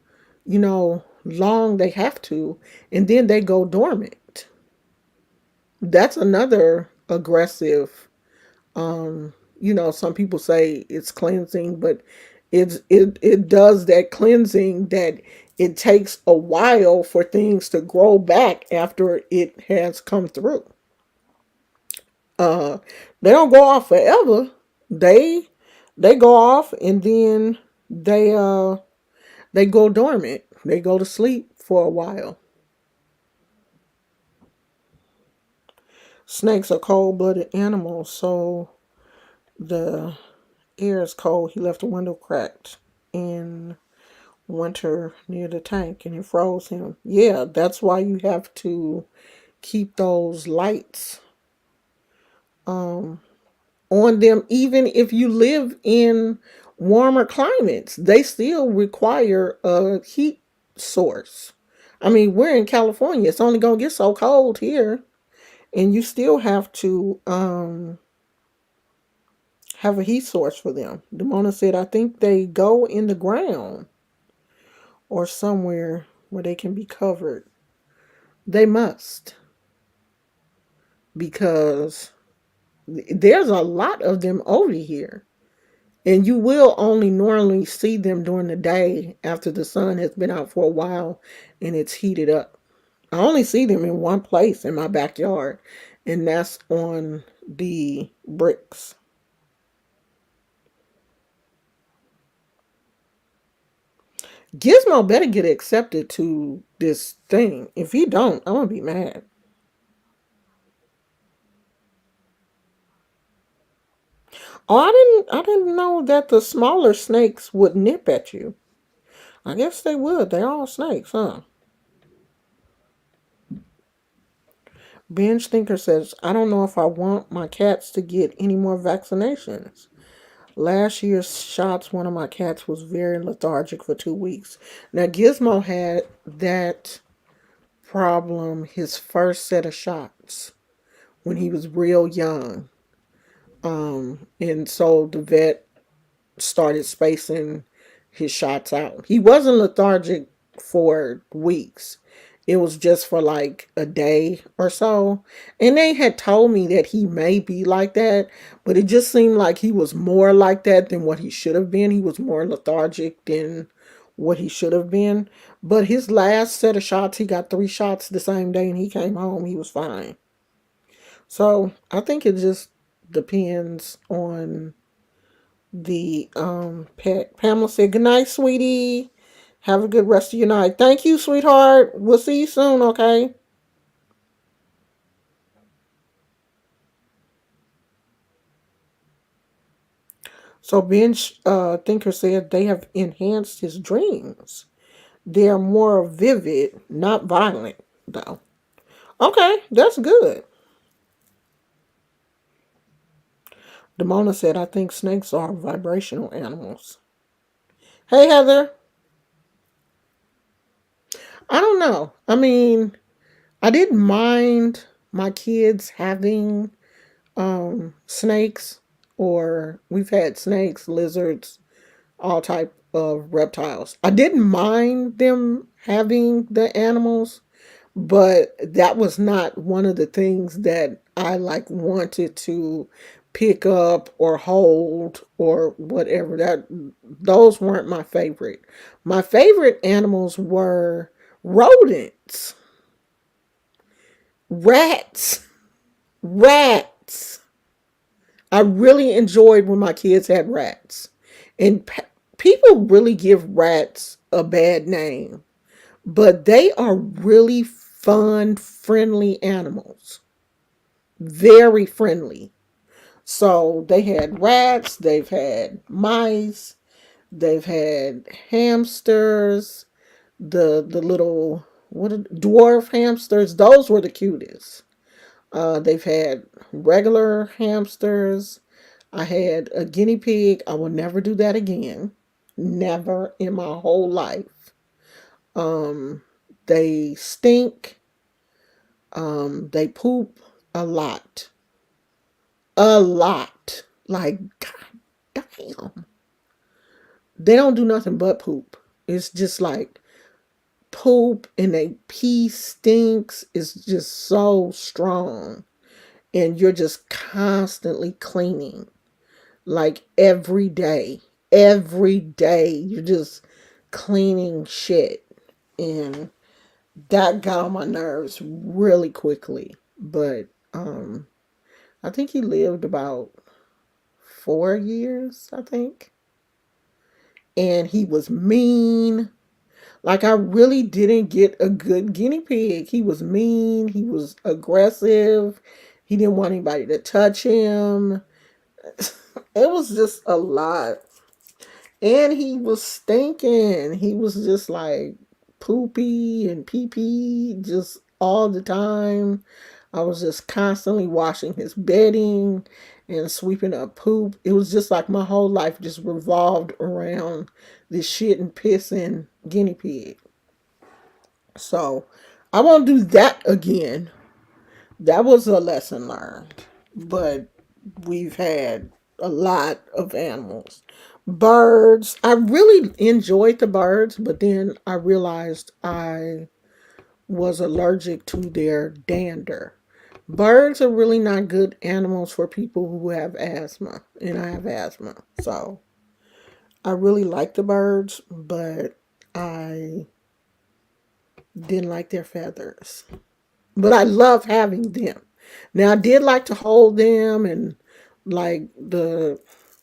long they have to, and then they go dormant. That's another aggressive some people say it's cleansing, but it does that cleansing that it takes a while for things to grow back after it has come through. Uh they don't go off forever. They they go off and then they go dormant. They go to sleep for a while. Snakes are cold-blooded animals, so the air is cold. He left the window cracked in winter near the tank and it froze him. Yeah, that's why you have to keep those lights on them. Even if you live in warmer climates, they still require a heat source. I mean, we're in California. It's only going to get so cold here. And you still have to have a heat source for them. Demona said, I think they go in the ground or somewhere where they can be covered. They must, because there's a lot of them over here. And you will only normally see them during the day after the sun has been out for a while and it's heated up. I only see them in one place in my backyard, and that's on the bricks. Gizmo better get accepted to this thing. If he don't, I'm gonna be mad. Oh, I didn't know that the smaller snakes would nip at you. I guess they would. They're all snakes, huh? Binge Thinker says, I don't know if I want my cats to get any more vaccinations. Last year's shots, one of my cats was very lethargic for 2 weeks. Now, Gizmo had that problem his first set of shots when he was real young. And so the vet started spacing his shots out. He wasn't lethargic for weeks. It was just for like a day or so. And they had told me that he may be like that, but it just seemed like he was more like that than what he should have been. He was more lethargic than what he should have been. But his last set of shots, he got 3 shots the same day and he came home. He was fine. So I think it just depends on the pet. Pamela said, good night, sweetie. Have a good rest of your night. Thank you, sweetheart. We'll see you soon, okay? So Bench Thinker said they have enhanced his dreams. They are more vivid, not violent, though. Okay, that's good. Demona said, I think snakes are vibrational animals. Hey, Heather. I don't know. I mean, I didn't mind my kids having snakes, or we've had snakes, lizards, all type of reptiles. I didn't mind them having the animals, but that was not one of the things that I like wanted to pick up or hold or whatever. That those weren't my favorite. My favorite animals were rodents, rats, rats. I really enjoyed when my kids had rats. And people really give rats a bad name, but they are really fun, friendly animals. Very friendly. So they had rats, they've had mice, they've had hamsters, the little dwarf hamsters, those were the cutest. They've had regular hamsters. I had a guinea pig. I will never do that again. Never in my whole life. Um, they stink. They poop a lot. A lot. Like, god damn. They don't do nothing but poop. It's just like poop, and they pee stinks. It's just so strong. And you're just constantly cleaning. Like every day you're just cleaning shit, and that got on my nerves really quickly. But I think he lived about 4 years, I think. And he was mean. Like, I really didn't get a good guinea pig. He was mean, he was aggressive, he didn't want anybody to touch him. It was just a lot. And he was stinking. He was just like poopy and pee pee just all the time. I was just constantly washing his bedding and sweeping up poop. It was just like my whole life just revolved around this shit and pissing guinea pig. So I won't do that again. That was a lesson learned. But we've had a lot of animals. Birds, I really enjoyed the birds, but then I realized I was allergic to their dander. Birds are really not good animals for people who have asthma, and I have asthma. So I really like the birds, but I didn't like their feathers. But I love having them. Now I did like to hold them, and like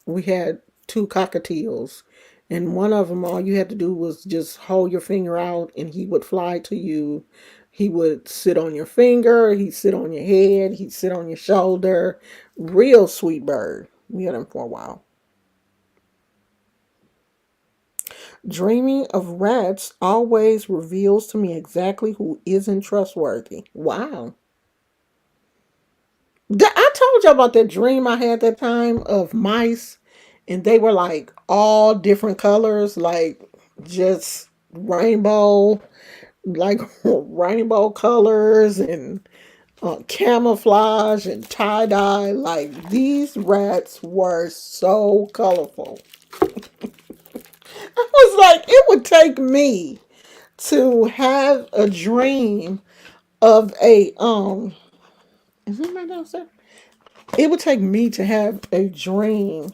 we had two cockatiels, and one of them, all you had to do was just hold your finger out and he would fly to you. He would sit on your finger, he'd sit on your head, he'd sit on your shoulder. Real sweet bird. We had him for a while. Dreaming of rats always reveals to me exactly who isn't trustworthy. Wow. I told you about that dream I had that time of mice, and they were like all different colors, like just rainbow, like rainbow colors and camouflage and tie dye. Like these rats were so colorful. I was like, it would take me to have a dream of a Is it my downstairs? It would take me to have a dream.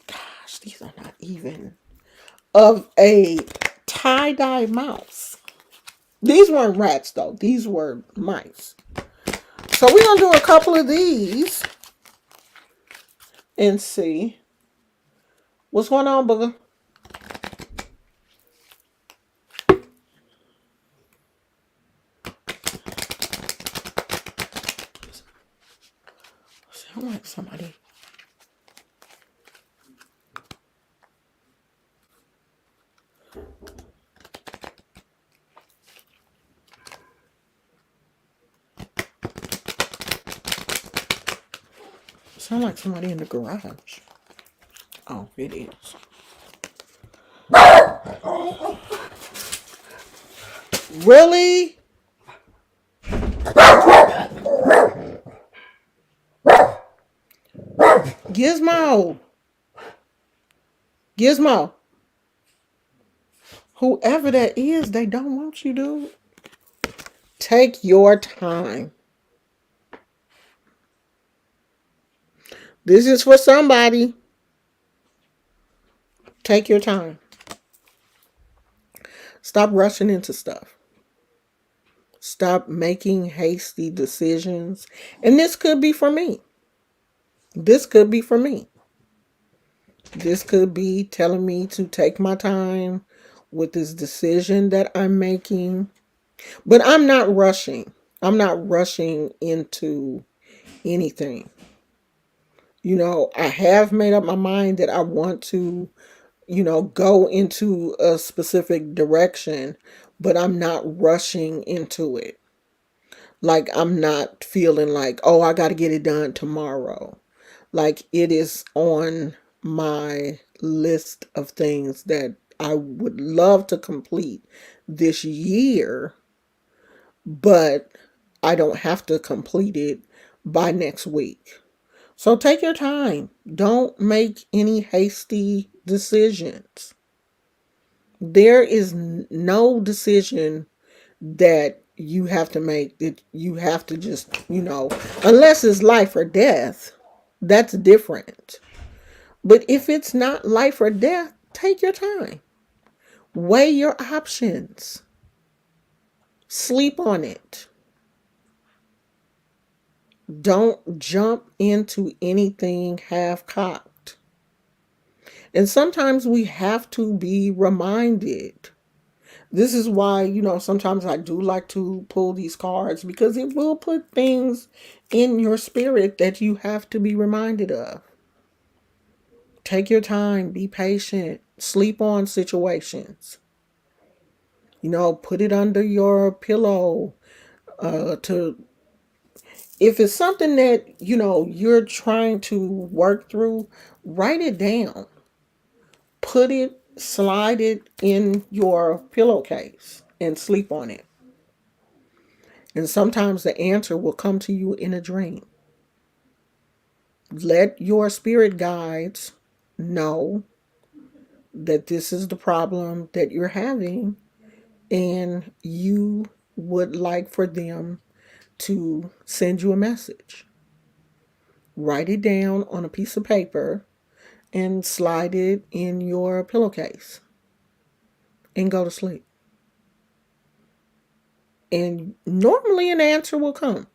Gosh, these are not even. Of a tie dye mouse. These weren't rats though. These were mice. So we're gonna do a couple of these and see what's going on, Booger. Sound like somebody. Sound like somebody in the garage. Oh, it is. Really? Gizmo. Gizmo. Whoever that is, they don't want you, dude. Take your time. This is for somebody. Take your time. Stop rushing into stuff. Stop making hasty decisions. And this could be for me. This could be for me. This could be telling me to take my time with this decision that I'm making. But I'm not rushing. I'm not rushing into anything. You know, I have made up my mind that I want to, go into a specific direction, but I'm not rushing into it. Like, I'm not feeling like, oh, I got to get it done tomorrow. Like, it is on my list of things that I would love to complete this year, but I don't have to complete it by next week. So take your time. Don't make any hasty decisions. There is no decision that you have to make that you have to just, unless it's life or death, that's different. But if it's not life or death, take your time. Weigh your options. Sleep on it. Don't jump into anything half cocked. And sometimes we have to be reminded. This is why, sometimes I do like to pull these cards because it will put things in your spirit that you have to be reminded of. Take your time, be patient, sleep on situations. Put it under your pillow to if it's something that, you're trying to work through, write it down. Slide it in your pillowcase and sleep on it. And sometimes the answer will come to you in a dream. Let your spirit guides know that this is the problem that you're having, and you would like for them to send you a message. Write it down on a piece of paper and slide it in your pillowcase and go to sleep. And normally an answer will come.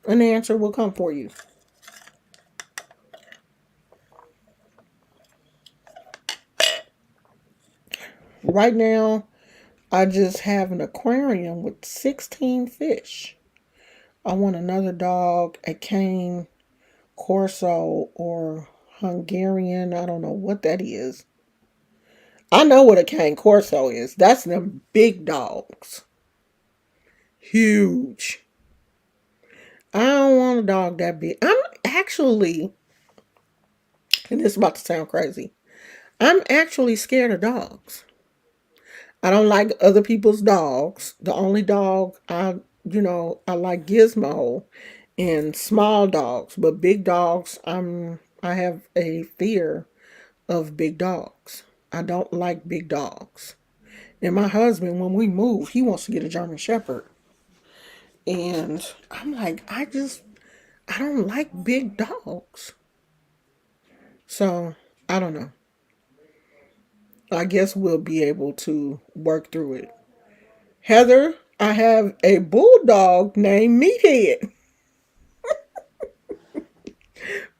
An answer will come for you. Right now, I just have an aquarium with 16 fish. I want another dog, a cane Corso or Hungarian. I don't know what that is. I know what a cane Corso is. That's them big dogs. Huge. I don't want a dog that big. I'm actually, and this is about to sound crazy, I'm actually scared of dogs. I don't like other people's dogs. The only dog I like Gizmo and small dogs, but big dogs, I have a fear of big dogs. I don't like big dogs. And my husband, when we move, he wants to get a German Shepherd. And I'm like, I don't like big dogs. So, I don't know. I guess we'll be able to work through it. Heather, I have a bulldog named Meathead.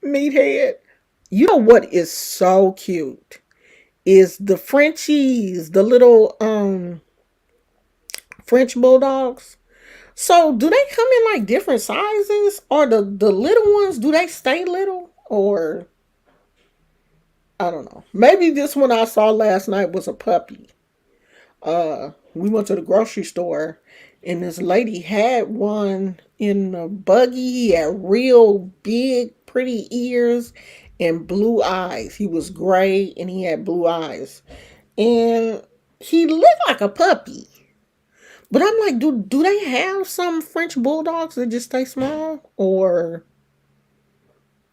Meathead. You know what is so cute? Is the Frenchies, the little French bulldogs. So do they come in like different sizes? Or the little ones, do they stay little? Or I don't know. Maybe this one I saw last night was a puppy. We went to the grocery store and this lady had one in a buggy. He had real big, pretty ears and blue eyes. He was gray and he had blue eyes. And he looked like a puppy. But I'm like, do they have some French bulldogs that just stay small? Or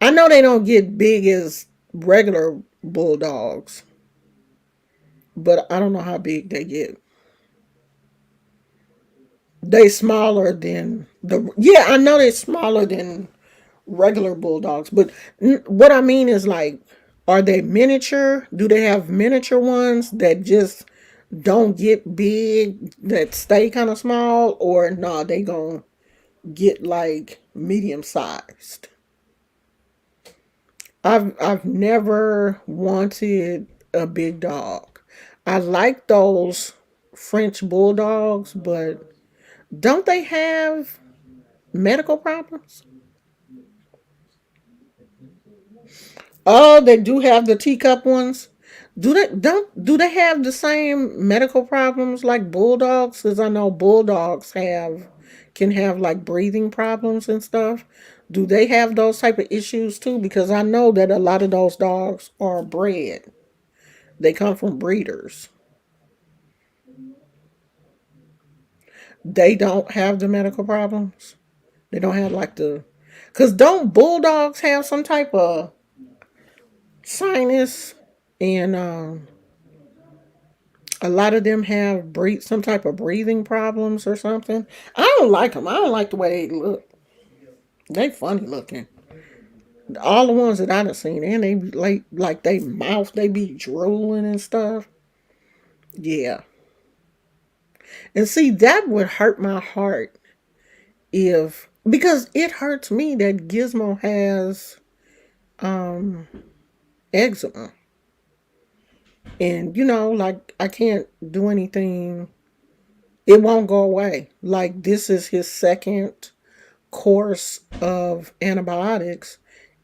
I know they don't get big as regular bulldogs, but I don't know how big they get. They smaller than the yeah, I know they're smaller than regular bulldogs, but what I mean is like, are they miniature? Do they have miniature ones that just don't get big, that stay kind of small, or no, they gonna get like medium sized? I've never wanted a big dog. I like those French bulldogs, but don't they have medical problems? Oh, they do have the teacup ones. Do they have the same medical problems like bulldogs? Because I know bulldogs have can have like breathing problems and stuff. Do they have those type of issues too? Because I know that a lot of those dogs are bred. They come from breeders. They don't have the medical problems. They don't have like the, because don't bulldogs have some type of sinus, and a lot of them have breathe some type of breathing problems or something. I don't like them. I don't like the way they look. They funny looking. All the ones that I've seen, and they be like they mouth, they be drooling and stuff. Yeah, and see that would hurt my heart if, because it hurts me that Gizmo has um eczema, and like I can't do anything. It won't go away. Like this is his second course of antibiotics,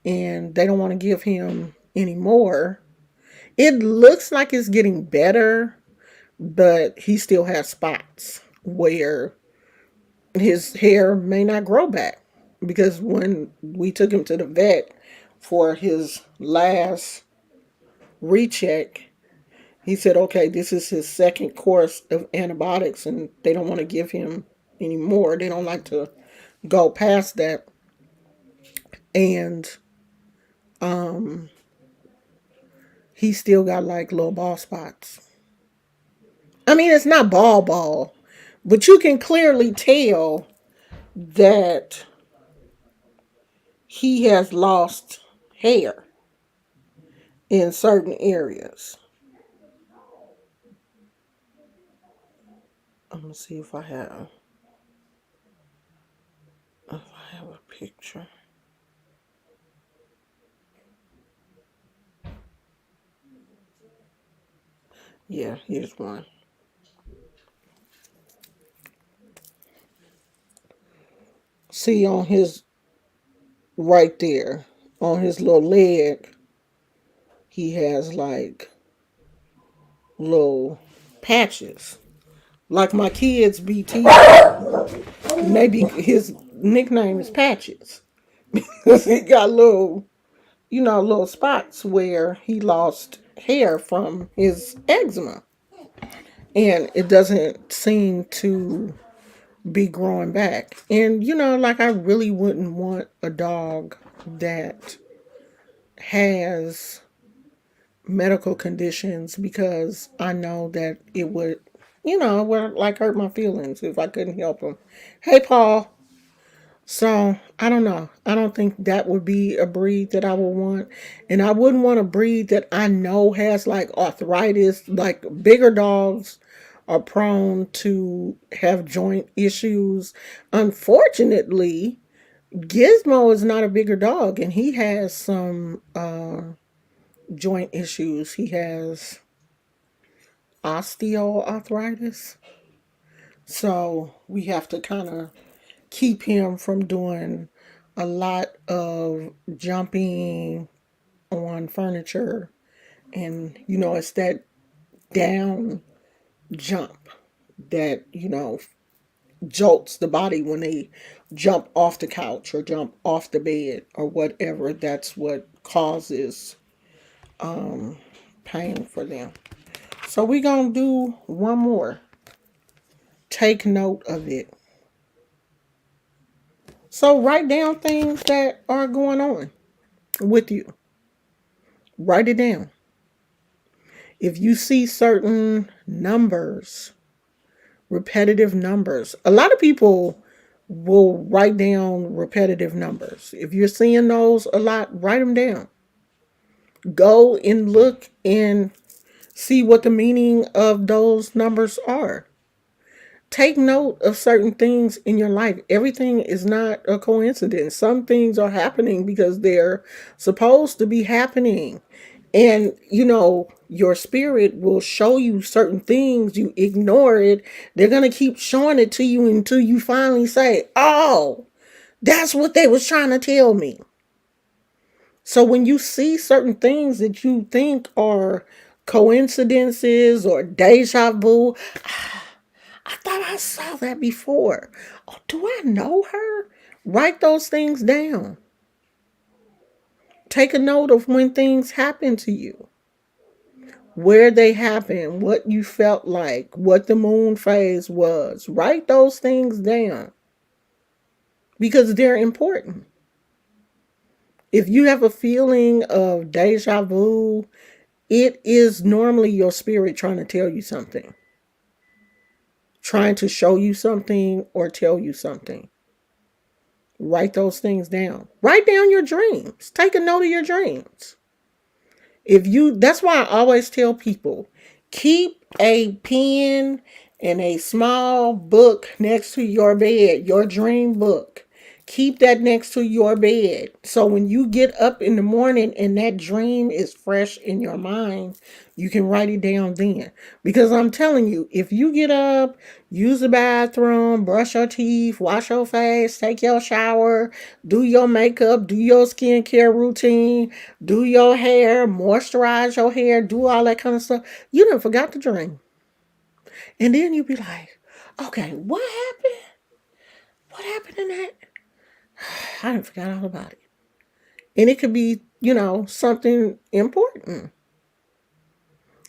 and they don't want to give him any more. It looks like it's getting better, but he still has spots where his hair may not grow back, because when we took him to the vet for his last recheck, he said, okay, this is his second course of antibiotics and they don't want to give him any more. They don't like to go past that. And um, he still got like little ball spots. I mean, it's not ball, but you can clearly tell that he has lost hair in certain areas. I'm gonna see if I have a picture. Yeah, here's one. See on his right there, on his little leg, he has like little patches. Like my kids be teasing. Maybe his nickname is Patches. Because he got little spots where he lost hair from his eczema. And it doesn't seem to be growing back. And, like I really wouldn't want a dog that has medical conditions because I know that it would like hurt my feelings if I couldn't help him. Hey, Paul. So I don't know. I don't think that would be a breed that I would want. And I wouldn't want a breed that I know has like arthritis. Like bigger dogs are prone to have joint issues. Unfortunately, Gizmo is not a bigger dog and he has some joint issues. He has osteoarthritis. So we have to kind of keep him from doing a lot of jumping on furniture. And, it's that down jump that, jolts the body when they jump off the couch or jump off the bed or whatever. That's what causes pain for them. So we're going to do one more. Take note of it. So write down things that are going on with you. Write it down. If you see certain numbers, repetitive numbers, a lot of people will write down repetitive numbers. If you're seeing those a lot, write them down. Go and look and see what the meaning of those numbers are. Take note of certain things in your life. Everything is not a coincidence. Some things are happening because they're supposed to be happening. And, your spirit will show you certain things. You ignore it. They're going to keep showing it to you until you finally say, oh, that's what they was trying to tell me. So when you see certain things that you think are coincidences or deja vu, I thought I saw that before. Oh, do I know her? Write those things down. Take a note of when things happen to you, where they happened, what you felt like, what the moon phase was. Write those things down because they're important. If you have a feeling of deja vu, it is normally your spirit trying to tell you something, trying to show you something or tell you something. Write those things down. Write down your dreams. Take a note of your dreams. That's why I always tell people, keep a pen and a small book next to your bed, your dream book. Keep that next to your bed. So when you get up in the morning and that dream is fresh in your mind, you can write it down then. Because I'm telling you, if you get up, use the bathroom, brush your teeth, wash your face, take your shower, do your makeup, do your skincare routine, do your hair, moisturize your hair, do all that kind of stuff, you done forgot the dream. And then you be like, okay, what happened? What happened in that? I done forgot all about it. And it could be, something important.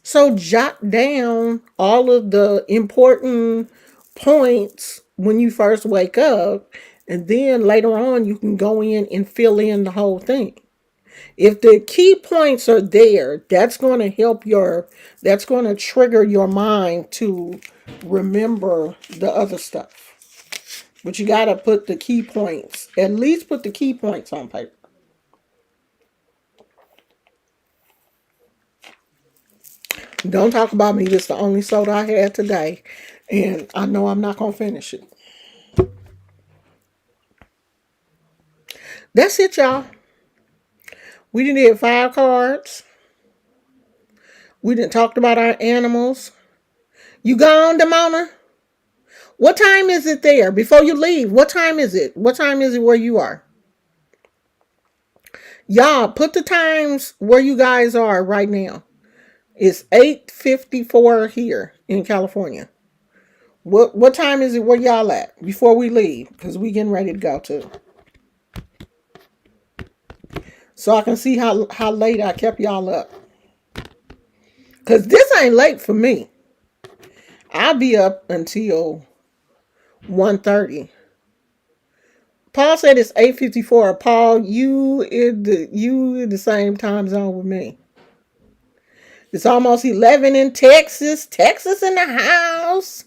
So jot down all of the important points when you first wake up, and then later on you can go in and fill in the whole thing. If the key points are there, that's going to that's going to trigger your mind to remember the other stuff. But you got to put the key points, at least put the key points on paper. Don't talk about me. This is the only soda I had today. And I know I'm not going to finish it. That's it, y'all. We didn't hit 5 cards. We didn't talk about our animals. You gone, Damona? What time is it there? Before you leave, what time is it? What time is it where you are? Y'all, put the times where you guys are right now. It's 8:54 here in California. What time is it where y'all at before we leave? Because we getting ready to go too. So I can see how late I kept y'all up. Because this ain't late for me. I'll be up until 1:30. Paul said it's 8:54. Paul, you in the same time zone with me. It's almost 11 in Texas. Texas in the house.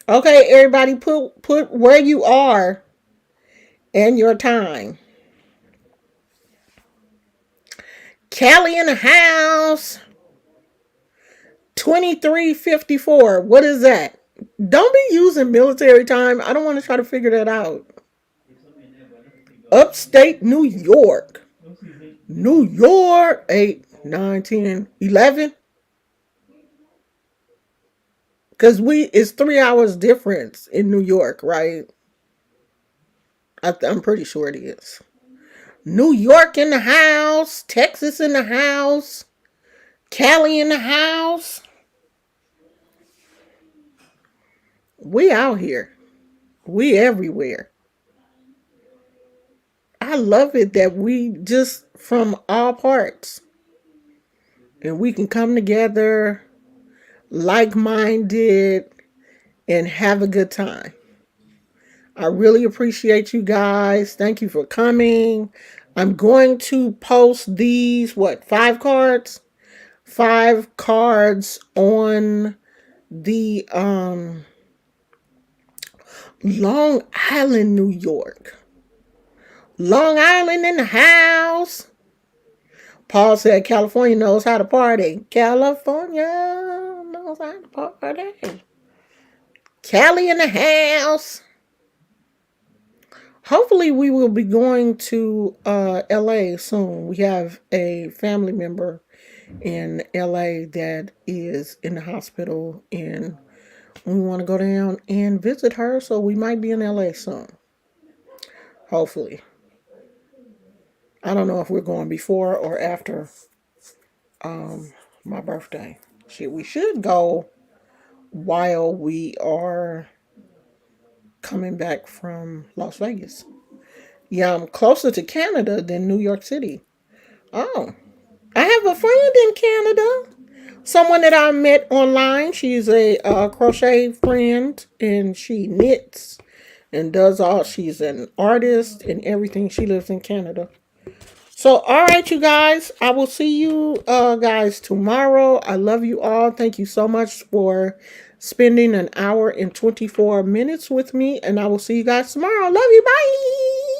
Okay, everybody, put where you are and your time. Cali in the house. 23:54. What is that? Don't be using military time. I don't want to try to figure that out. Upstate New York. New York. 8, 9, 10, 11. Because it's 3 hours difference in New York, right? I'm pretty sure it is. New York in the house. Texas in the house. Cali in the house. We out here. We everywhere. I love it that we just from all parts. And we can come together like-minded and have a good time. I really appreciate you guys. Thank you for coming. I'm going to post these, 5 cards? 5 cards on the Long Island, New York. Long Island in the house. Paul said California knows how to party. California knows how to party. Cali in the house. Hopefully we will be going to LA soon. We have a family member in LA that is in the hospital and we want to go down and visit her, so we might be in LA soon. Hopefully. I don't know if we're going before or after my birthday. We should go while we are coming back from Las Vegas. Yeah, I'm closer to Canada than New York City. Oh, I have a friend in Canada. Someone that I met online. She's a crochet friend and she knits and does all. She's an artist and everything. She lives in Canada. So, all right, you guys. I will see you guys tomorrow. I love you all. Thank you so much for spending an hour and 24 minutes with me. And I will see you guys tomorrow. Love you. Bye.